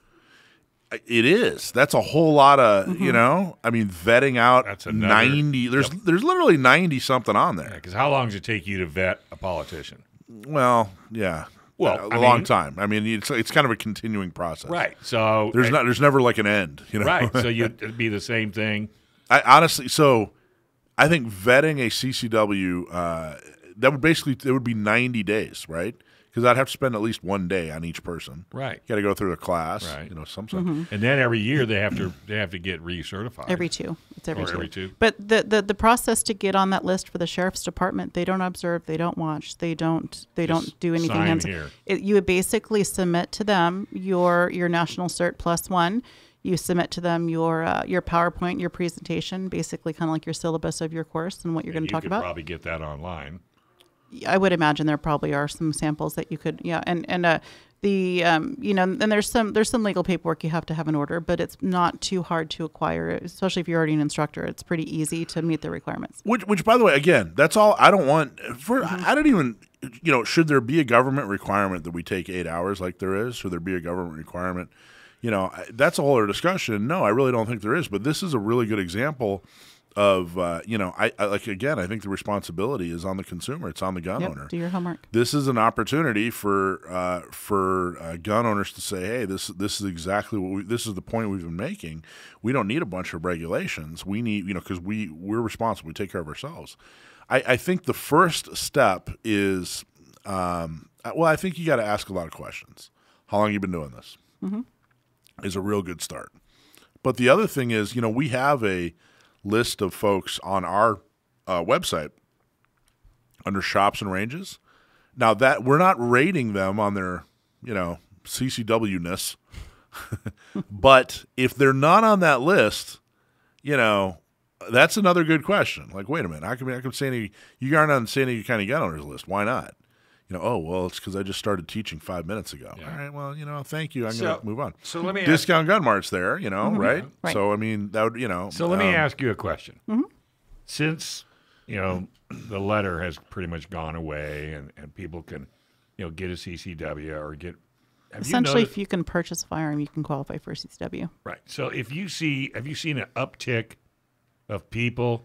It is. That's a whole lot of vetting out. That's another, 90. There's literally 90 something on there. Because how long does it take you to vet a politician? Well, yeah. Well, a long time. I mean, it's kind of a continuing process, right? So there's never like an end, right? So it'd be the same thing. I think vetting a CCW it would be 90 days, right? Because I'd have to spend at least 1 day on each person, right? You got to go through a class, right? Something, and then every year they have to get recertified. Every 2, it's every 2. Every 2. But the process to get on that list for the sheriff's department, they don't observe, they don't watch, they don't do anything. Sign here. You would basically submit to them your national cert +1. You submit to them your PowerPoint, your presentation, basically kind of like your syllabus of your course and what you're going to talk about. You could probably get that online. I would imagine there probably are some samples that you could, and there's some legal paperwork you have to have in order, but it's not too hard to acquire, especially if you're already an instructor. It's pretty easy to meet the requirements. Which by the way, again, that's all I don't want. I don't even, should there be a government requirement that we take 8 hours like there is? Should there be a government requirement? That's a whole other discussion. No, I really don't think there is, but this is a really good example of I think the responsibility is on the consumer. It's on the gun owner. Do your homework. This is an opportunity for gun owners to say, hey, this is exactly this is the point we've been making. We don't need a bunch of regulations. We need because we're responsible. We take care of ourselves. I think the first step is well, I think you got to ask a lot of questions. How long you been doing this is a real good start. But the other thing is, we have a list of folks on our website under shops and ranges. Now that we're not rating them on their, CCW-ness, but if they're not on that list, that's another good question. Like, wait a minute, I can say you aren't on San Diego County Gun Owners list. Why not? Oh, well, it's because I just started teaching 5 minutes ago. Yeah. All right, well, thank you. I'm going to move on. So let me Discount Gun Mart's there, right? So, I mean, that would, So let me ask you a question. Since, the letter has pretty much gone away and people can, get a CCW or get... Essentially, if you can purchase a firearm, you can qualify for a CCW. Right. So have you seen an uptick of people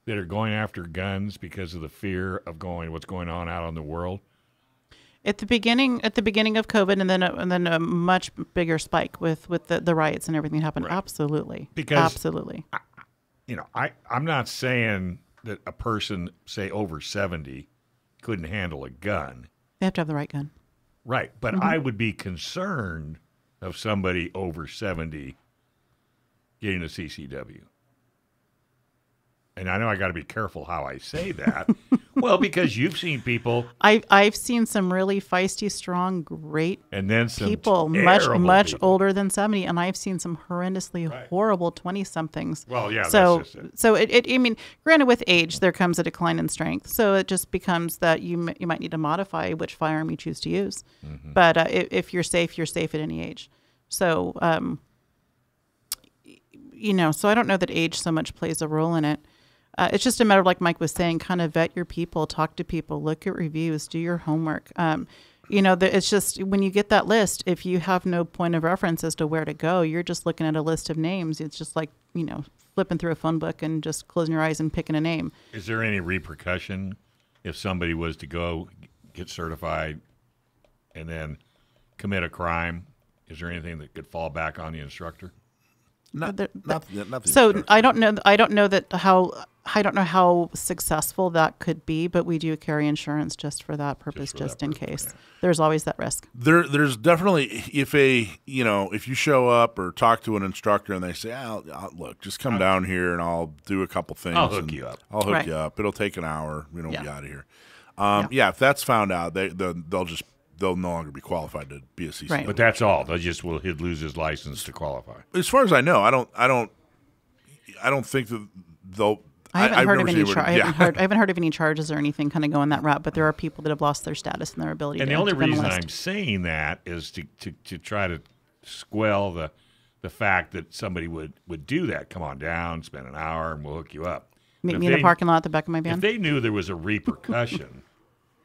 that are going after guns because of the fear of what's going on out in the world? At the beginning of COVID, and then a much bigger spike with the riots and everything that happened. Right. Absolutely, absolutely. I'm not saying that a person, say over 70, couldn't handle a gun. They have to have the right gun. Right, but I would be concerned of somebody over 70 getting a CCW. And I know I got to be careful how I say that. Well, because you've seen people. I've seen some really feisty, strong, great and then some people, much older than 70, and I've seen some horrendously horrible 20-somethings. Well, yeah. So that's just it. So I mean, granted, with age there comes a decline in strength, so it just becomes that you might need to modify which firearm you choose to use. But if you're safe at any age. So so I don't know that age so much plays a role in it. It's just a matter of, like Mike was saying, kind of vet your people, talk to people, look at reviews, do your homework. It's just when you get that list, if you have no point of reference as to where to go, you're just looking at a list of names. It's just like, flipping through a phone book and just closing your eyes and picking a name. Is there any repercussion if somebody was to go get certified and then commit a crime? Is there anything that could fall back on the instructor? Nothing. So I don't know how successful that could be, but we do carry insurance just for that purpose, just in case. Yeah. There's always that risk. There's definitely if you show up or talk to an instructor and they say, look, just come down here and I'll do a couple things. I'll hook you up. It'll take an hour. We'll be out of here. If that's found out, they'll no longer be qualified to be a CCW. Right. But that's all. He'd lose his license to qualify. As far as I know, I don't think that they'll. I haven't heard of any charges or anything kind of going that route. But there are people that have lost their status and their ability. And the only reason I'm saying that is to try to squell the fact that somebody would do that. Come on down, spend an hour, and we'll hook you up. Meet me in the parking lot at the back of my van. If they knew there was a repercussion,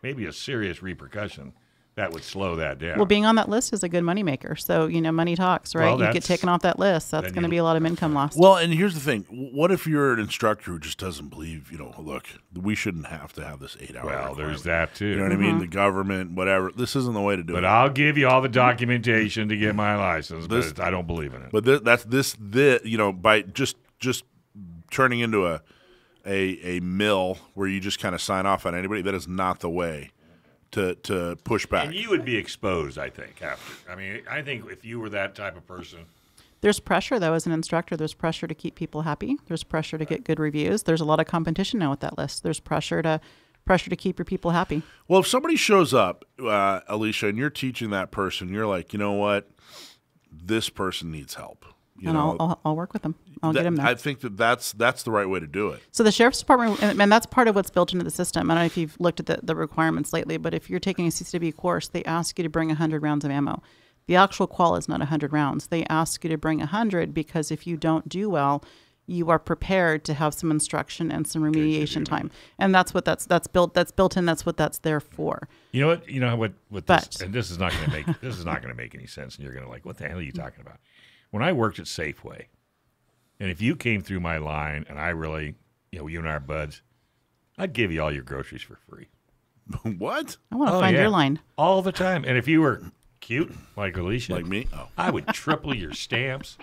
maybe a serious repercussion, that would slow that down. Well, being on that list is a good moneymaker. So, money talks, right? You get taken off that list. That's going to be a lot of income lost. Well, and here's the thing. What if you're an instructor who just doesn't believe, look, we shouldn't have to have this 8-hour requirement. There's that too. You know what I mean? The government, whatever. This isn't the way to do it. But I'll give you all the documentation to get my license, but I don't believe in it. But by just turning into a mill where you just kind of sign off on anybody, that is not the way to push back. And you would be exposed, I think, after. I mean, I think if you were that type of person. There's pressure, though, as an instructor. There's pressure to keep people happy. There's pressure to get good reviews. There's a lot of competition now with that list. There's pressure to keep your people happy. Well, if somebody shows up, Alicia, and you're teaching that person, you're like, you know what? This person needs help. I'll work with them. I'll get them there. I think that's the right way to do it. So the Sheriff's Department, and that's part of what's built into the system. I don't know if you've looked at the requirements lately, but if you're taking a CCW course, they ask you to bring 100 rounds of ammo. The actual qual is not 100 rounds. They ask you to bring 100 because if you don't do well, you are prepared to have some instruction and some remediation time, and that's what that's built in. That's what that's there for. You know what? This is not going to make any sense, and you're going to what the hell are you talking about? When I worked at Safeway, and if you came through my line and I really, you and I are buds, I'd give you all your groceries for free. What? I want to find your line. All the time. And if you were cute, like Alicia. Like me? I would triple your stamps.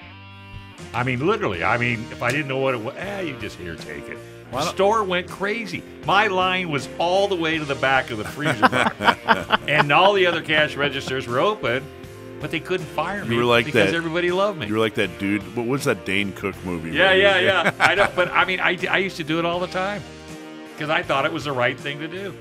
I mean, literally. I mean, if I didn't know what it was, you just here, take it. The store went crazy. My line was all the way to the back of the freezer bar. And all the other cash registers were open, but they couldn't fire me because everybody loved me. You were like that dude. What was that Dane Cook movie? Yeah. I know, but I mean, I used to do it all the time because I thought it was the right thing to do.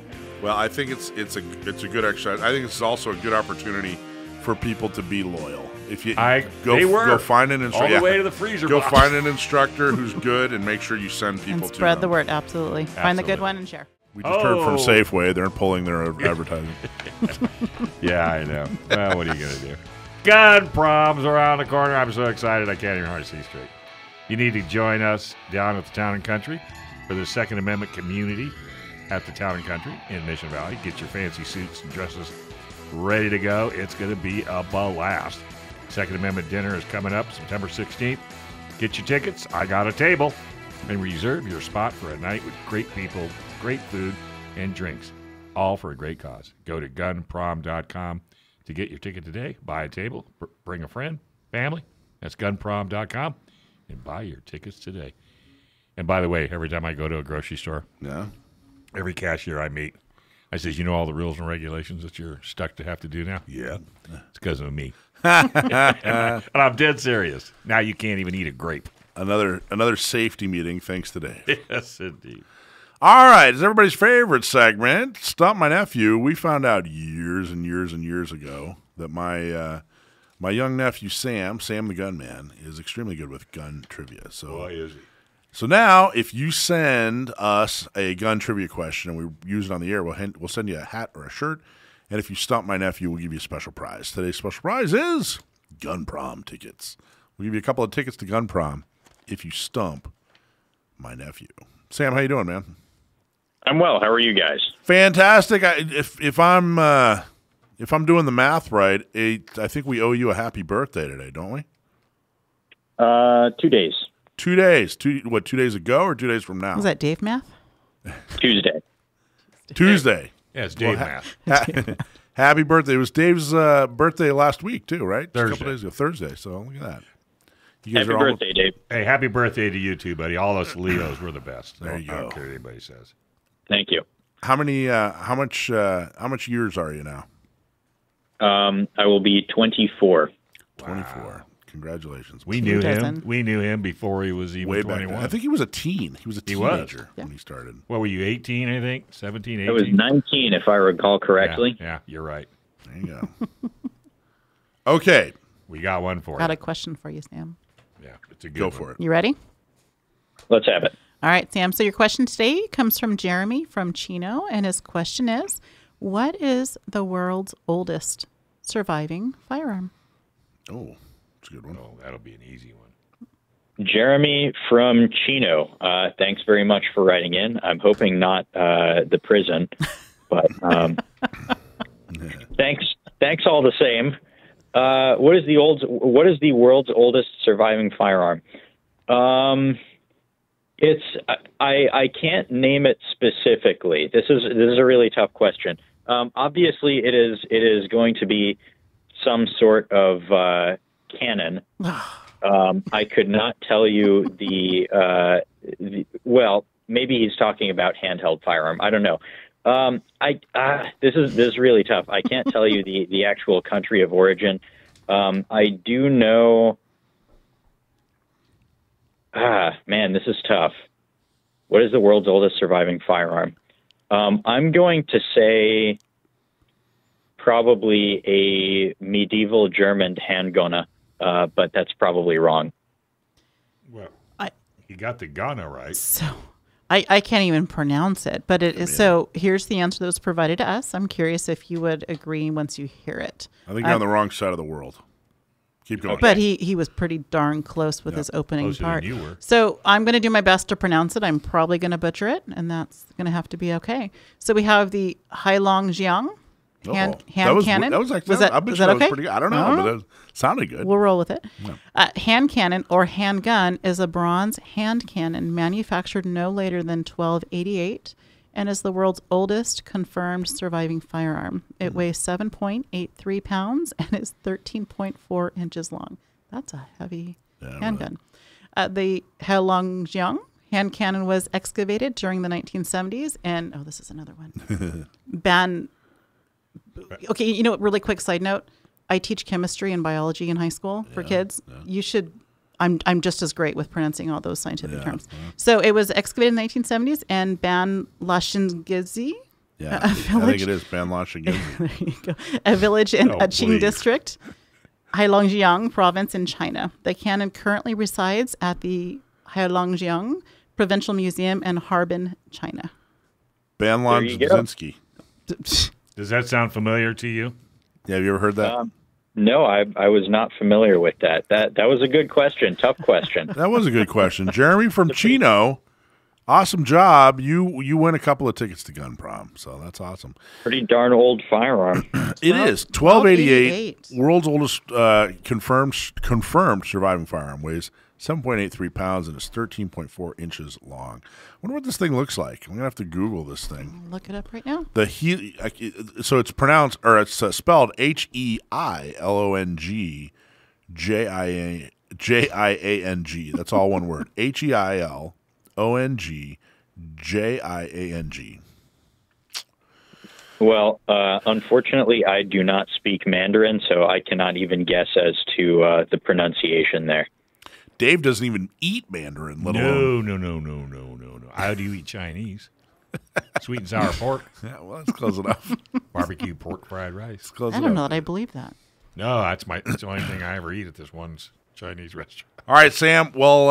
Well, I think it's a good exercise. I think it's also a good opportunity for people to be loyal. If you go find an instructor, all the way to the freezer. Go find an instructor who's good, and make sure you send people to and spread them. the word. Absolutely. Find the good one and share. We just heard from Safeway; they're pulling their advertising. Yeah, I know. Well, what are you gonna do? Gun Prom's around the corner. I'm so excited I can't even hardly see straight. You need to join us down at the Town and Country for the Second Amendment community at the Town and Country in Mission Valley. Get your fancy suits and dresses ready to go. It's going to be a blast. Second Amendment dinner is coming up September 16th. Get your tickets. I got a table. And reserve your spot for a night with great people, great food, and drinks. All for a great cause. Go to gunprom.com to get your ticket today. Buy a table. Bring a friend, family. That's gunprom.com. And buy your tickets today. And by the way, every time I go to a grocery store, every cashier I meet, I says, you know all the rules and regulations that you're stuck to have to do now? Yeah. It's because of me. And I'm dead serious. Now you can't even eat a grape. Another safety meeting, thanks to Dave. Yes, indeed. All right, it's everybody's favorite segment, Stump My Nephew. We found out years and years and years ago that my young nephew, Sam the Gunman, is extremely good with gun trivia. So, boy, is he. So now, if you send us a gun trivia question and we use it on the air, we'll send you a hat or a shirt. And if you stump my nephew, we'll give you a special prize. Today's special prize is Gun Prom tickets. We'll give you a couple of tickets to Gun Prom if you stump my nephew. Sam, how you doing, man? I'm well. How are you guys? Fantastic. If I'm doing the math right, I think we owe you a happy birthday today, don't we? 2 days. 2 days. 2 days ago or 2 days from now? Was that Dave math? Tuesday. Yeah, it's Dave math. Happy birthday. It was Dave's birthday last week, too, right? Thursday. Just a couple days ago. Thursday. So look at that. Happy birthday, Dave. Hey, happy birthday to you too, buddy. All us Leos, we're the best. There you go. I don't care what anybody says. Thank you. How much years are you now? I will be 24. 24. Wow. Congratulations. We knew him. We knew him before he was even way 21. back. I think he was a teen. He was a teenager when he started. What were you, 18, I think? 17, 18? I was 19, if I recall correctly. Yeah, you're right. There you go. Okay. We got one for you. Got a question for you, Sam. Yeah, it's a good Go one. for it. You ready? Let's have it. All right, Sam. So your question today comes from Jeremy from Chino, and his question is, what is the world's oldest surviving firearm? Oh, that's a good one. Oh, that'll be an easy one. Jeremy from Chino, thanks very much for writing in. I'm hoping not the prison, but thanks all the same. What is the world's oldest surviving firearm? I can't name it specifically. This is a really tough question. Obviously, it is going to be some sort of cannon. I could not tell you well, maybe he's talking about handheld firearm. I don't know. This is really tough. I can't tell you the actual country of origin. I do know. Man, this is tough. What is the world's oldest surviving firearm? I'm going to say probably a medieval German handgun, but that's probably wrong. Well, you got the Ghana right. So I can't even pronounce it, but it is. So here's the answer that was provided to us. I'm curious if you would agree once you hear it. I think you're on the wrong side of the world. Keep going. But he was pretty darn close with his opening Closer part. than you were. So I'm going to do my best to pronounce it. I'm probably going to butcher it, and that's going to have to be okay. So we have the Hailong Jiang hand cannon. That was actually, I bet you that was pretty good. I don't know, but it sounded good. We'll roll with it. Yeah. Hand cannon or handgun is a bronze hand cannon manufactured no later than 1288 and is the world's oldest confirmed surviving firearm. It weighs 7.83 pounds and is 13.4 inches long. That's a heavy handgun. The Hailong Jiang hand cannon was excavated during the 1970s, and this is another one. Okay, you know, really quick side note. I teach chemistry and biology in high school for kids. Yeah. You should. I'm just as great with pronouncing all those scientific terms. Yeah. So it was excavated in the 1970s, and Ban Lashingizi. Yeah, I think it is Ban Lashingizi. There you go. A village in Qing district, Heilongjiang province in China. The cannon currently resides at the Heilongjiang Provincial Museum in Harbin, China. Ban Lashingizi. Does that sound familiar to you? Yeah, have you ever heard that? No, I was not familiar with that. That was a good question. Tough question. That was a good question. Jeremy from Chino, awesome job. You win a couple of tickets to Gun Prom, so that's awesome. Pretty darn old firearm. It is 1288, world's oldest confirmed surviving firearm. Weighs 7.83 pounds and is 13.4 inches long. I wonder what this thing looks like. I'm gonna have to Google this thing. Look it up right now. So it's pronounced, or it's spelled HeilongJiang. That's all one word. HeilongJiang. Well, unfortunately, I do not speak Mandarin, so I cannot even guess as to the pronunciation there. Dave doesn't even eat Mandarin, let alone. No. How do you eat Chinese? Sweet and sour pork. Yeah, well, that's close enough. Barbecue pork fried rice. I don't know that I believe that. No, that's the only thing I ever eat at this one Chinese restaurant. All right, Sam. Well,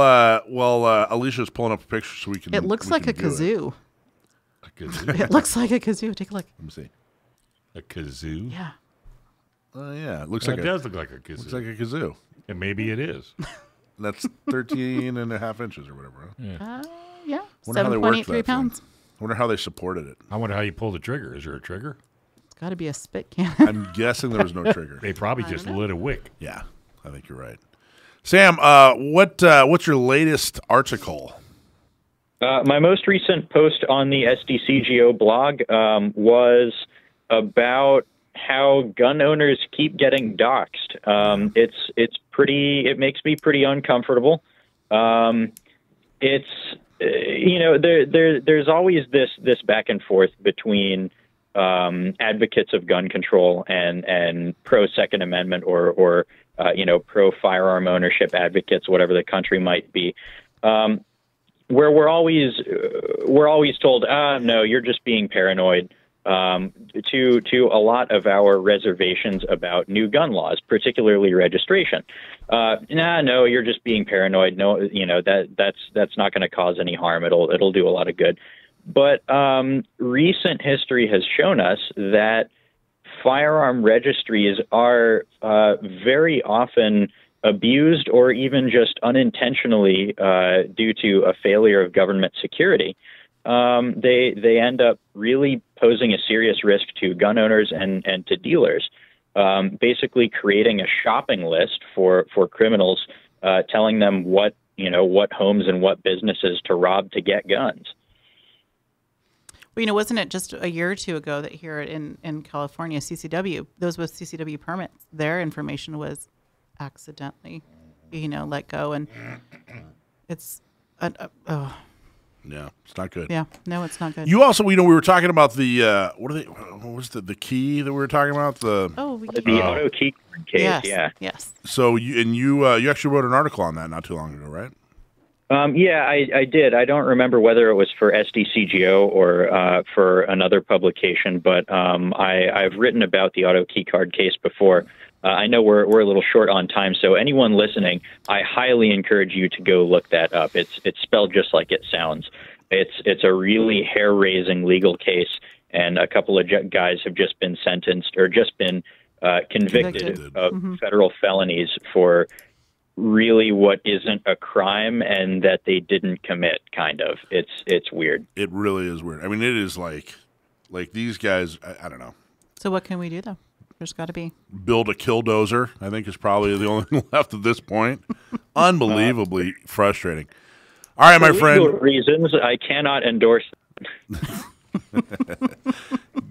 Alicia's pulling up a picture so we can. It looks like a kazoo. A kazoo. It looks like a kazoo. Take a look. Let me see. A kazoo. Yeah. Oh yeah, it does look like a kazoo. Looks like a kazoo. And maybe it is. That's 13 and a half inches or whatever. Huh? Yeah. 7.83 pounds. I wonder how they supported it. I wonder how you pull the trigger. Is there a trigger? It's got to be a spit cannon. I'm guessing there was no trigger. They probably just lit a wick. Yeah, I think you're right. Sam, what's your latest article? My most recent post on the SDCGO blog was about how gun owners keep getting doxxed. It makes me pretty uncomfortable. There's always this back and forth between advocates of gun control and pro Second Amendment or pro firearm ownership advocates, whatever the country might be, where we're always told, no, you're just being paranoid. To a lot of our reservations about new gun laws, particularly registration. No, you're just being paranoid. No, that's not going to cause any harm. It'll do a lot of good. But recent history has shown us that firearm registries are very often abused or even just unintentionally due to a failure of government security. They end up really posing a serious risk to gun owners and to dealers, basically creating a shopping list for criminals, telling them what homes and what businesses to rob to get guns. Well, wasn't it just a year or two ago that here in California, CCW, those with CCW permits, their information was accidentally, let go, and it's yeah, it's not good. Yeah, no, it's not good. You also, we were talking about the what was the key that we were talking about? The autokeycard case. Yes. So you actually wrote an article on that not too long ago, right? Yeah, I did. I don't remember whether it was for SDCGO or for another publication, but I've written about the autokeycard case before. I know we're a little short on time, so anyone listening, I highly encourage you to go look that up. It's spelled just like it sounds. It's a really hair-raising legal case, and a couple of guys have just been sentenced or just been convicted of federal felonies for really what isn't a crime and that they didn't commit. Kind of. It's weird. It really is weird. I mean, it is like these guys. I don't know. So what can we do though? There's got to be. Build a killdozer, I think, is probably the only thing left at this point. Unbelievably frustrating. All right, my friend. For legal reasons, I cannot endorse.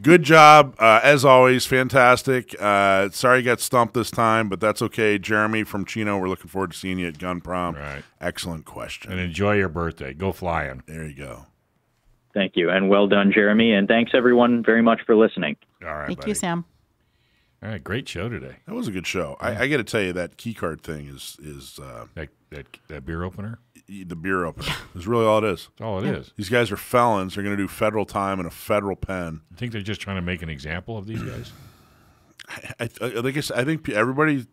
Good job. As always, fantastic. Sorry you got stumped this time, but that's okay. Jeremy from Chino, we're looking forward to seeing you at Gun Prom. Right. Excellent question. And enjoy your birthday. Go flying. There you go. Thank you, and well done, Jeremy, and thanks everyone very much for listening. All right, Thank buddy. you, Sam. All right, great show today. That was a good show. I got to tell you, that key card thing is That beer opener? the beer opener. Is really all it is. That's all it is. These guys are felons. They're going to do federal time in a federal pen. I think they're just trying to make an example of these guys. I think everybody.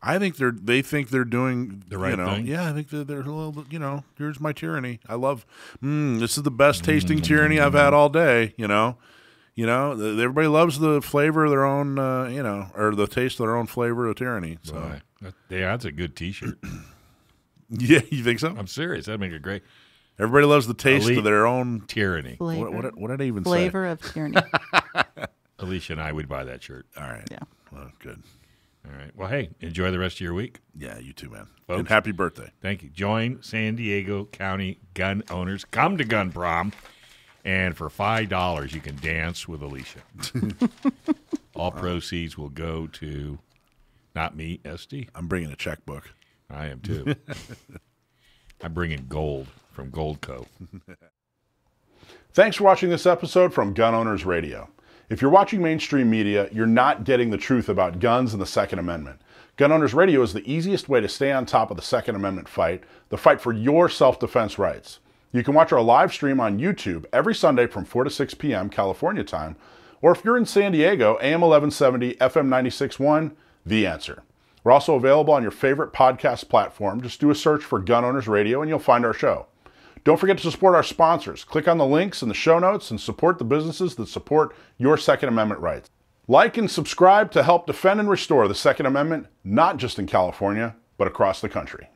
I think they think they're doing The right thing? Yeah, I think they're a little. Here's my tyranny. I love. This is the best tasting tyranny I've had all day. Everybody loves the flavor of their own. Or the taste of their own flavor of tyranny. So Boy, that's a good T-shirt. yeah, you think so? I'm serious. That'd make a great Everybody loves the taste Elite of their own. tyranny. Flavor. What did I even Flavor of tyranny. Alicia and I would buy that shirt. say? All right. Yeah. Well, good. All right. Well, hey, enjoy the rest of your week. Yeah, you too, man. Folks. And happy birthday. Thank you. Join San Diego County gun owners. Come to Gun Prom. And for $5, you can dance with Alicia. All proceeds will go to, not me, SD. I'm bringing a checkbook. I am too. I'm bringing gold from Goldco. Thanks for watching this episode from Gun Owners Radio. If you're watching mainstream media, you're not getting the truth about guns and the Second Amendment. Gun Owners Radio is the easiest way to stay on top of the Second Amendment fight, the fight for your self-defense rights. You can watch our live stream on YouTube every Sunday from 4 to 6 p.m. California time, or if you're in San Diego, AM 1170, FM 96.1, The Answer. We're also available on your favorite podcast platform. Just do a search for Gun Owners Radio and you'll find our show. Don't forget to support our sponsors. Click on the links in the show notes and support the businesses that support your Second Amendment rights. Like and subscribe to help defend and restore the Second Amendment, not just in California, but across the country.